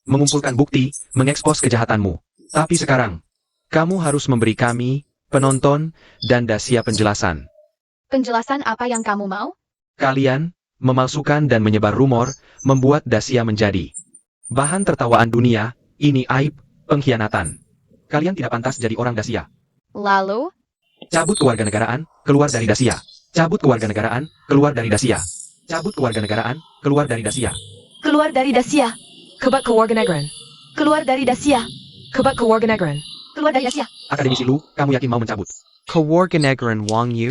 Mengumpulkan bukti, mengekspos kejahatanmu. Tapi sekarang, kamu harus memberi kami, penonton, dan Dacia penjelasan. Penjelasan apa yang kamu mau? Kalian, memalsukan dan menyebar rumor, membuat Dacia menjadi bahan tertawaan dunia. Ini aib, pengkhianatan. Kalian tidak pantas jadi orang Dacia. Lalu, Cabut kewarganegaraan, keluar dari Dacia. Cabut kewarganegaraan, keluar dari Dacia. Cabut kewarganegaraan, keluar dari Dacia. Keluar dari Dacia. Kebak kewarganegaraan. Keluar dari Dacia. Kebak kewarganegaraan. keluar dari Dacia. Akademisi Lu, kamu yakin mau mencabut kewarganegaraan Wang Yu?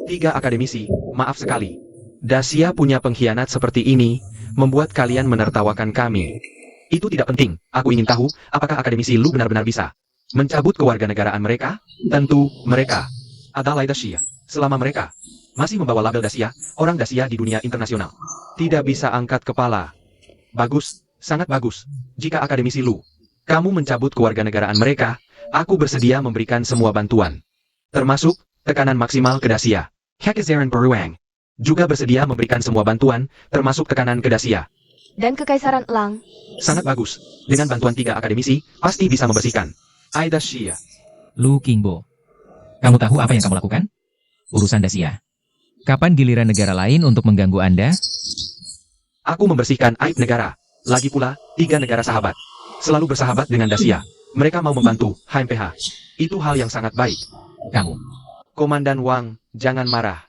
3 akademisi, maaf sekali. Dacia punya pengkhianat seperti ini, membuat kalian menertawakan kami. Itu tidak penting, aku ingin tahu, apakah akademisi Lu benar-benar bisa mencabut kewarganegaraan mereka? Tentu, mereka adalah Dacia. Selama mereka masih membawa label Dacia, orang Dacia di dunia internasional tidak bisa angkat kepala. Bagus, sangat bagus. Jika akademisi Lu, kamu mencabut kewarganegaraan mereka, aku bersedia memberikan semua bantuan. Termasuk tekanan maksimal ke Dacia. Hekazaran Beruang juga bersedia memberikan semua bantuan, termasuk tekanan ke Dacia. Dan Kekaisaran Elang. Sangat bagus. Dengan bantuan 3 akademisi, pasti bisa membersihkan Dacia. Lu Qingbo. Kamu tahu apa yang kamu lakukan? Urusan Dacia. Kapan giliran negara lain untuk mengganggu Anda? Aku membersihkan aib negara. Lagi pula, 3 negara sahabat selalu bersahabat dengan Dacia. Mereka mau membantu HMPH. Itu hal yang sangat baik. Kamu. Komandan Wang, jangan marah.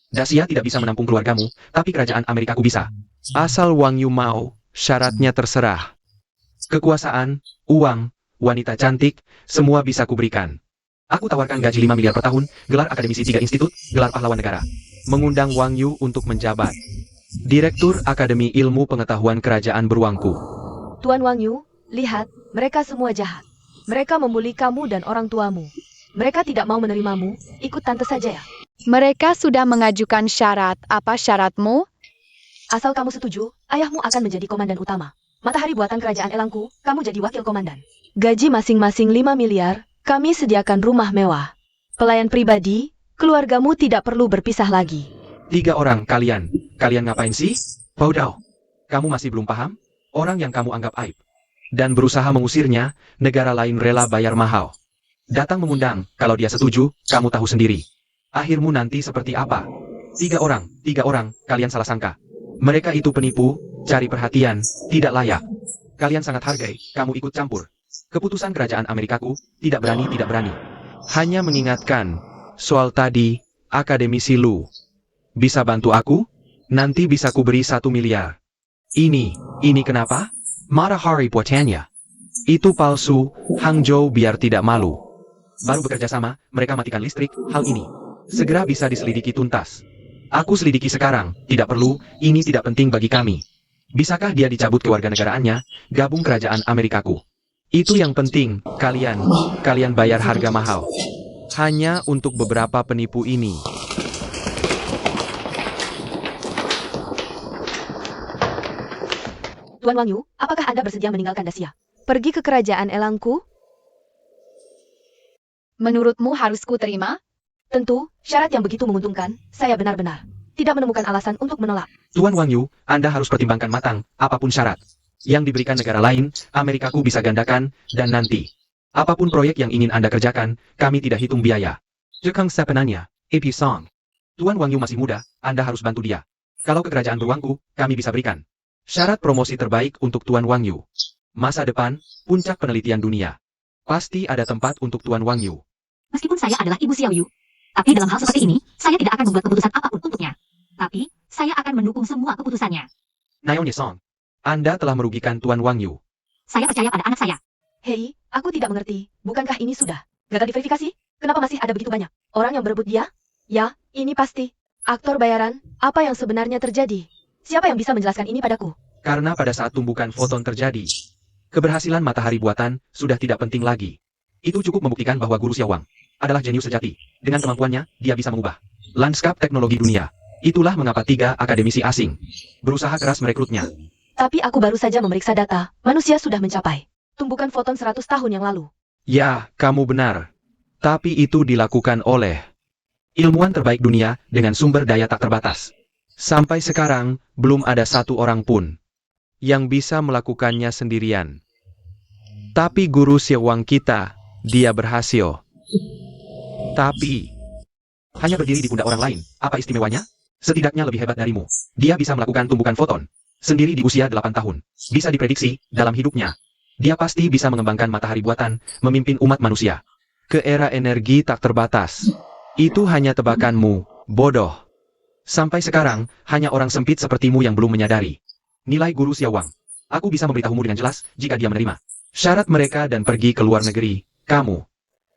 Dacia tidak bisa menampung keluargamu, tapi kerajaan Amerikaku bisa. Asal Wang Yu mau, syaratnya terserah. Kekuasaan, uang, wanita cantik, semua bisa kuberikan. Aku tawarkan gaji 5 miliar per tahun, gelar akademisi 3 institut, gelar pahlawan negara. Mengundang Wang Yu untuk menjabat Direktur Akademi Ilmu Pengetahuan Kerajaan Beruangku. Tuan Wang Yu, lihat, mereka semua jahat. Mereka membuli kamu dan orang tuamu. Mereka tidak mau menerimamu, ikut tante saja ya. Mereka sudah mengajukan syarat. Apa syaratmu? Asal kamu setuju, ayahmu akan menjadi komandan utama. Matahari buatan kerajaan Elangku, kamu jadi wakil komandan. Gaji masing-masing 5 miliar, kami sediakan rumah mewah. Pelayan pribadi, keluargamu tidak perlu berpisah lagi. 3 orang kalian ngapain sih? Bodoh. Kamu masih belum paham? Orang yang kamu anggap aib dan berusaha mengusirnya, negara lain rela bayar mahal. Datang mengundang, kalau dia setuju, kamu tahu sendiri. Akhirmu nanti seperti apa? 3 orang, kalian salah sangka. Mereka itu penipu, cari perhatian, tidak layak. Kalian sangat hargai, kamu ikut campur. Keputusan kerajaan Amerikaku, tidak berani. Hanya mengingatkan, soal tadi, akademisi Lu. Bisa bantu aku? Nanti bisa kuberi 1 miliar. Ini kenapa? Matahari buatannya Itu palsu, Hangzhou biar tidak malu. Baru bekerja sama, mereka matikan listrik, hal ini segera bisa diselidiki tuntas. Aku selidiki sekarang, tidak perlu, ini tidak penting bagi kami. Bisakah dia dicabut kewarganegaraannya, gabung kerajaan Amerikaku? Itu yang penting, kalian bayar harga mahal. Hanya untuk beberapa penipu ini. Tuan Wang Yu, apakah Anda bersedia meninggalkan Dacia? Pergi ke kerajaan elangku? Menurutmu harus ku terima? Tentu, syarat yang begitu menguntungkan, saya benar-benar tidak menemukan alasan untuk menolak. Tuan Wang Yu, Anda harus pertimbangkan matang, apapun syarat yang diberikan negara lain, Amerikaku bisa gandakan, dan nanti apapun proyek yang ingin Anda kerjakan, kami tidak hitung biaya. Jekang sepenanya, AP Song. Tuan Wang Yu masih muda, Anda harus bantu dia. Kalau ke kerajaan beruangku, kami bisa berikan syarat promosi terbaik untuk Tuan Wang Yu. Masa depan, puncak penelitian dunia. Pasti ada tempat untuk Tuan Wang Yu. Meskipun saya adalah Ibu Xiao Yu, tapi dalam hal seperti ini, saya tidak akan membuat keputusan apapun untuknya. Tapi, saya akan mendukung semua keputusannya. Naomi Song, Anda telah merugikan Tuan Wang Yu. Saya percaya pada anak saya. Hei, aku tidak mengerti, bukankah ini sudah gagal diverifikasi? Kenapa masih ada begitu banyak orang yang berebut dia? Ya, ini pasti aktor bayaran. Apa yang sebenarnya terjadi? Siapa yang bisa menjelaskan ini padaku? Karena pada saat tumbukan foton terjadi, keberhasilan matahari buatan sudah tidak penting lagi. Itu cukup membuktikan bahwa Guru Xiaowang adalah jenius sejati. Dengan kemampuannya, dia bisa mengubah lanskap teknologi dunia. Itulah mengapa 3 akademisi asing berusaha keras merekrutnya. Tapi aku baru saja memeriksa data, manusia sudah mencapai tumbukan foton 100 tahun yang lalu. Ya, kamu benar. Tapi itu dilakukan oleh ilmuwan terbaik dunia dengan sumber daya tak terbatas. Sampai sekarang, belum ada satu orang pun yang bisa melakukannya sendirian. Tapi Guru Xiaowang kita, dia berhasil. Tapi hanya berdiri di pundak orang lain, apa istimewanya? Setidaknya lebih hebat darimu. Dia bisa melakukan tumbukan foton sendiri di usia 8 tahun. Bisa diprediksi, dalam hidupnya dia pasti bisa mengembangkan matahari buatan, memimpin umat manusia ke era energi tak terbatas. Itu hanya tebakanmu, bodoh. Sampai sekarang, hanya orang sempit sepertimu yang belum menyadari nilai Guru Xiaowang. Aku bisa memberitahumu dengan jelas, jika dia menerima syarat mereka dan pergi ke luar negeri, kamu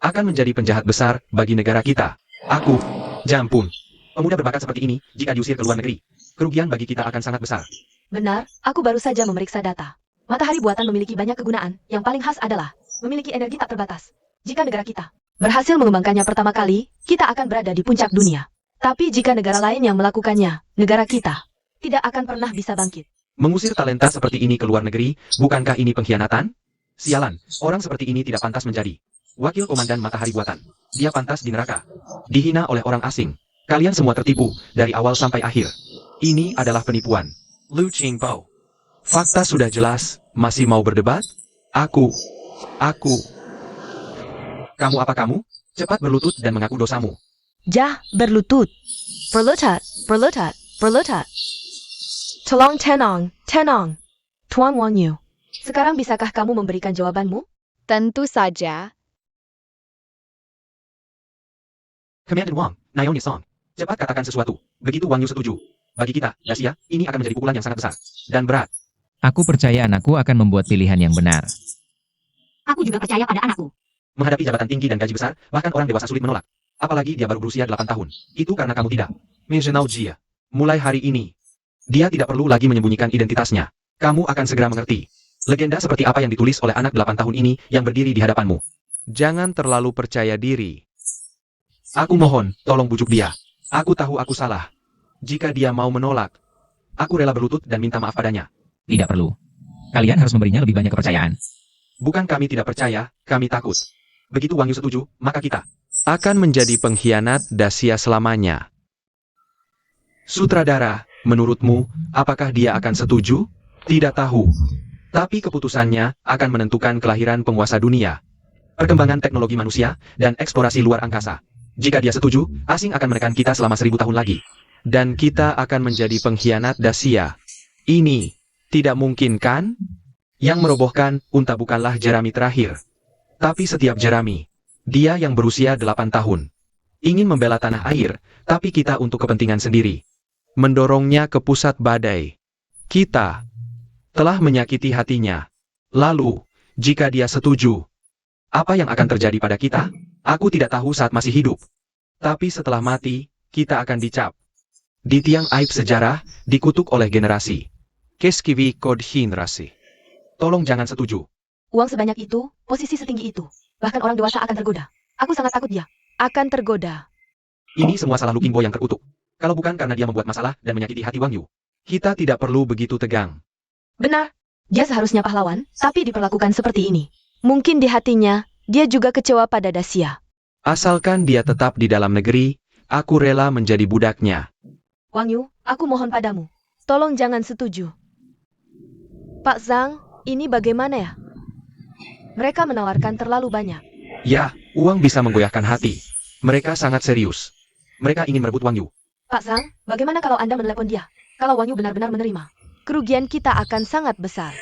akan menjadi penjahat besar bagi negara kita. Aku, Jampun, pemuda berbakat seperti ini, jika diusir ke luar negeri, kerugian bagi kita akan sangat besar. Benar, aku baru saja memeriksa data. Matahari buatan memiliki banyak kegunaan, yang paling khas adalah memiliki energi tak terbatas. Jika negara kita berhasil mengembangkannya pertama kali, kita akan berada di puncak dunia. Tapi jika negara lain yang melakukannya, negara kita tidak akan pernah bisa bangkit. Mengusir talenta seperti ini ke luar negeri, bukankah ini pengkhianatan? Sialan, orang seperti ini tidak pantas menjadi wakil komandan matahari buatan. Dia pantas di neraka, dihina oleh orang asing. Kalian semua tertipu, dari awal sampai akhir. Ini adalah penipuan. Lu Qingpo. Fakta sudah jelas, masih mau berdebat? Aku. Kamu apa kamu? Cepat berlutut dan mengaku dosamu. Jah, berlutut. Berlutut. Tolong tenang. Tuan Wang Yu. Sekarang bisakah kamu memberikan jawabanmu? Tentu saja. Commander Wang, Naomi Song. Cepat katakan sesuatu. Begitu Wang Yu setuju. Bagi kita, Dacia, ini akan menjadi pukulan yang sangat besar dan berat. Aku percaya anakku akan membuat pilihan yang benar. Aku juga percaya pada anakku. Menghadapi jabatan tinggi dan gaji besar, bahkan orang dewasa sulit menolak. Apalagi dia baru berusia 8 tahun. Itu karena kamu tidak mengenal dia. Mulai hari ini, dia tidak perlu lagi menyembunyikan identitasnya. Kamu akan segera mengerti legenda seperti apa yang ditulis oleh anak 8 tahun ini yang berdiri di hadapanmu. Jangan terlalu percaya diri. Aku mohon, tolong bujuk dia. Aku tahu aku salah. Jika dia mau menolak, aku rela berlutut dan minta maaf padanya. Tidak perlu. Kalian harus memberinya lebih banyak kepercayaan. Bukan kami tidak percaya, kami takut. Begitu Wang Yu setuju, maka kita akan menjadi pengkhianat Dacia selamanya. Sutradara, menurutmu, apakah dia akan setuju? Tidak tahu. Tapi keputusannya akan menentukan kelahiran penguasa dunia, perkembangan teknologi manusia, dan eksplorasi luar angkasa. Jika dia setuju, asing akan menekan kita selama 1000 tahun lagi. Dan kita akan menjadi pengkhianat Dacia. Ini tidak mungkin kan? Yang merobohkan unta bukanlah Jeremy terakhir. Tapi setiap Jeremy, dia yang berusia 8 tahun, ingin membela tanah air, tapi kita untuk kepentingan sendiri mendorongnya ke pusat badai. Kita telah menyakiti hatinya. Lalu, jika dia setuju. Apa yang akan terjadi pada kita? Aku tidak tahu saat masih hidup. Tapi setelah mati, kita akan dicap. Di tiang aib sejarah, dikutuk oleh generasi. Keskivi kodhin rasi. Tolong jangan setuju. Uang sebanyak itu, posisi setinggi itu. Bahkan orang dewasa akan tergoda. Aku sangat takut dia akan tergoda. Ini semua salah Lu Qingbo yang terkutuk. Kalau bukan karena dia membuat masalah dan menyakiti hati Wang Yu, kita tidak perlu begitu tegang. Benar. Dia seharusnya pahlawan, tapi diperlakukan seperti ini. Mungkin di hatinya, dia juga kecewa pada Dacia. Asalkan dia tetap di dalam negeri, aku rela menjadi budaknya. Wang Yu, aku mohon padamu. Tolong jangan setuju. Pak Zhang, ini bagaimana ya? Mereka menawarkan terlalu banyak. Ya, uang bisa menggoyahkan hati. Mereka sangat serius. Mereka ingin merebut Wang Yu. Pak Zhang, bagaimana kalau Anda menelepon dia? Kalau Wang Yu benar-benar menerima, kerugian kita akan sangat besar.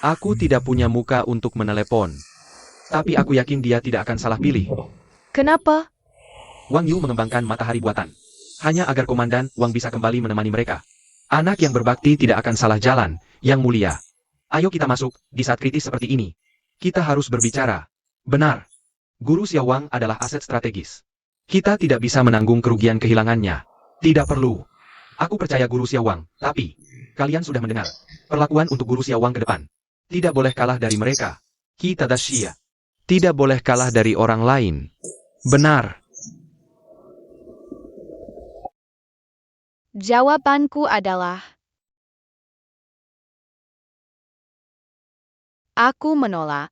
Aku tidak punya muka untuk menelepon. Tapi aku yakin dia tidak akan salah pilih. Kenapa? Wang Yu mengembangkan matahari buatan. Hanya agar Komandan Wang bisa kembali menemani mereka. Anak yang berbakti tidak akan salah jalan, yang mulia. Ayo kita masuk, di saat kritis seperti ini. Kita harus berbicara. Benar. Guru Xiao Wang adalah aset strategis. Kita tidak bisa menanggung kerugian kehilangannya. Tidak perlu. Aku percaya Guru Xiao Wang, tapi kalian sudah mendengar. Perlakuan untuk Guru Xiao Wang ke depan. Tidak boleh kalah dari mereka. Kita Dacia. Tidak boleh kalah dari orang lain. Benar. Jawabanku adalah aku menolak.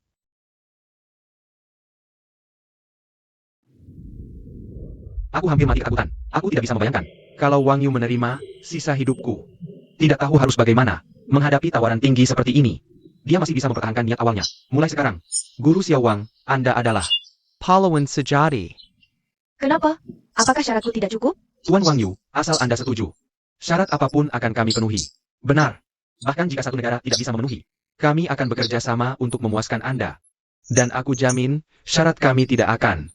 Aku hampir mati ketakutan. Aku tidak bisa membayangkan. Kalau Wang Yu menerima sisa hidupku. Tidak tahu harus bagaimana menghadapi tawaran tinggi seperti ini. Dia masih bisa mempertahankan niat awalnya. Mulai sekarang, Guru Xiao Wang, Anda adalah pahlawan sejati. Kenapa? Apakah syaratku tidak cukup? Tuan Wang Yu, asal Anda setuju. Syarat apapun akan kami penuhi. Benar. Bahkan jika satu negara tidak bisa memenuhi, kami akan bekerja sama untuk memuaskan Anda. Dan aku jamin, syarat kami tidak akan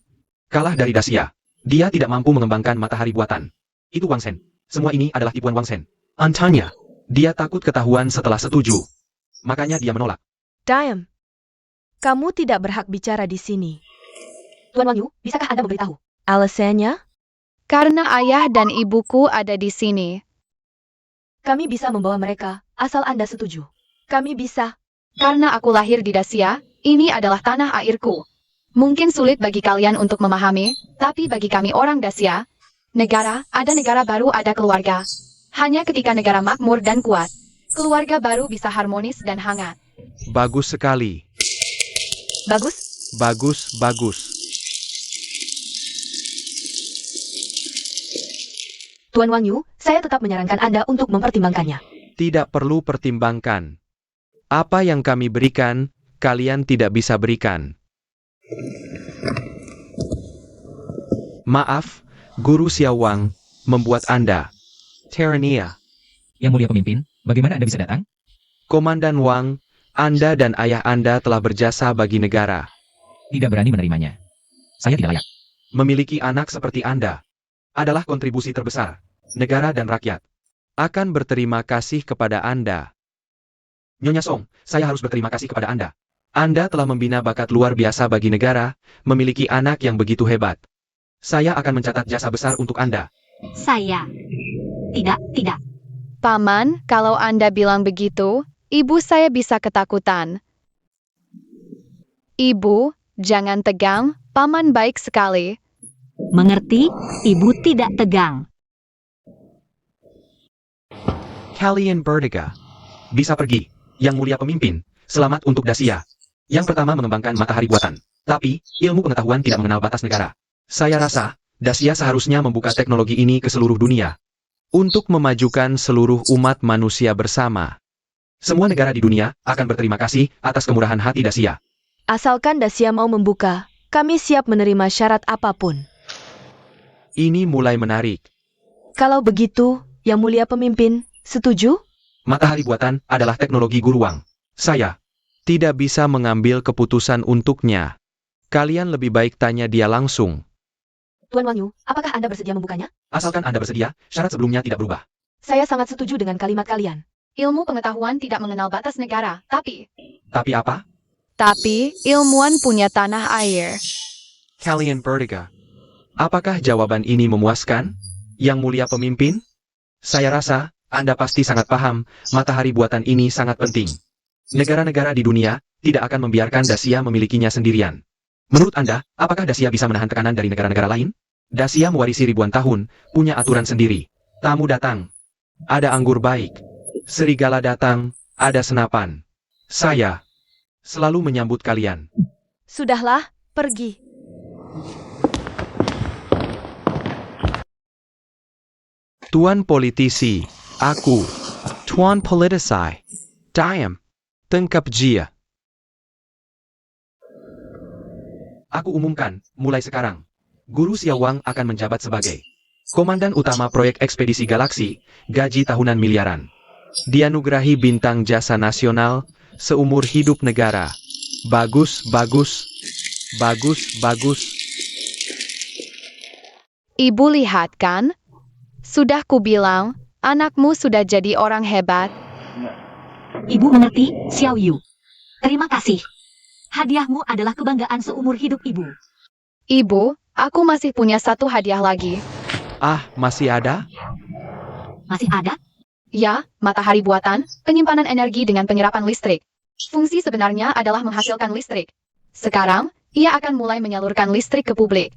kalah dari Dacia. Dia tidak mampu mengembangkan matahari buatan. Itu Wang Shen. Semua ini adalah tipuan Wang Shen. Antanya, dia takut ketahuan setelah setuju. Makanya dia menolak. Diam. Kamu tidak berhak bicara di sini. Tuan Wang Yu, bisakah Anda memberitahu alasannya? Karena ayah dan ibuku ada di sini. Kami bisa membawa mereka, asal Anda setuju. Kami bisa. Karena aku lahir di Dacia, ini adalah tanah airku. Mungkin sulit bagi kalian untuk memahami, tapi bagi kami orang Dacia, negara baru ada keluarga. Hanya ketika negara makmur dan kuat, keluarga baru bisa harmonis dan hangat. Bagus sekali. Bagus? Bagus, bagus. Tuan Wang Yu, saya tetap menyarankan Anda untuk mempertimbangkannya. Tidak perlu pertimbangkan. Apa yang kami berikan, kalian tidak bisa berikan. Maaf, Guru Xiao Wang, membuat Anda Terania. Yang mulia pemimpin, bagaimana Anda bisa datang? Komandan Wang, Anda dan ayah Anda telah berjasa bagi negara. Tidak berani menerimanya. Saya tidak layak. Memiliki anak seperti Anda adalah kontribusi terbesar. Negara dan rakyat akan berterima kasih kepada Anda. Nyonya Song, saya harus berterima kasih kepada Anda. Anda telah membina bakat luar biasa bagi negara, memiliki anak yang begitu hebat. Saya akan mencatat jasa besar untuk Anda. Saya. Tidak. Paman, kalau Anda bilang begitu, ibu saya bisa ketakutan. Ibu, jangan tegang, Paman baik sekali. Mengerti? Ibu tidak tegang. Kalian bertiga bisa pergi. Yang mulia pemimpin, selamat untuk Dacia. Yang pertama mengembangkan matahari buatan. Tapi, ilmu pengetahuan tidak mengenal batas negara. Saya rasa, Dacia seharusnya membuka teknologi ini ke seluruh dunia. Untuk memajukan seluruh umat manusia bersama. Semua negara di dunia akan berterima kasih atas kemurahan hati Dacia. Asalkan Dacia mau membuka, kami siap menerima syarat apapun. Ini mulai menarik. Kalau begitu, Yang mulia pemimpin, setuju? Matahari buatan adalah teknologi Guru Wang. Saya tidak bisa mengambil keputusan untuknya. Kalian lebih baik tanya dia langsung. Tuan Wang Yu, apakah Anda bersedia membukanya? Asalkan Anda bersedia, syarat sebelumnya tidak berubah. Saya sangat setuju dengan kalimat kalian. Ilmu pengetahuan tidak mengenal batas negara, tapi Tapi apa? Tapi, ilmuwan punya tanah air. Kalian bertiga. Apakah jawaban ini memuaskan? Yang mulia pemimpin? Saya rasa, Anda pasti sangat paham, matahari buatan ini sangat penting. Negara-negara di dunia tidak akan membiarkan Dacia memilikinya sendirian. Menurut Anda, apakah Dacia bisa menahan tekanan dari negara-negara lain? Dacia mewarisi ribuan tahun, punya aturan sendiri. Tamu datang. Ada anggur baik. Serigala datang, ada senapan. Saya selalu menyambut kalian. Sudahlah, pergi. Tuan politisi, aku, Tuan politisi, diam, tengkap jia. Aku umumkan, mulai sekarang, Guru Xiaowang akan menjabat sebagai Komandan Utama Proyek Ekspedisi Galaksi, gaji tahunan miliaran. Dianugerahi bintang jasa nasional, seumur hidup negara. Bagus, bagus, bagus, bagus. Ibu lihat kan? Sudah kubilang, anakmu sudah jadi orang hebat. Ibu mengerti, Xiao Yu. Terima kasih. Hadiahmu adalah kebanggaan seumur hidup ibu. Ibu, aku masih punya satu hadiah lagi. Ah, masih ada? Masih ada? Ya, matahari buatan, penyimpanan energi dengan penyerapan listrik. Fungsi sebenarnya adalah menghasilkan listrik. Sekarang, ia akan mulai menyalurkan listrik ke publik.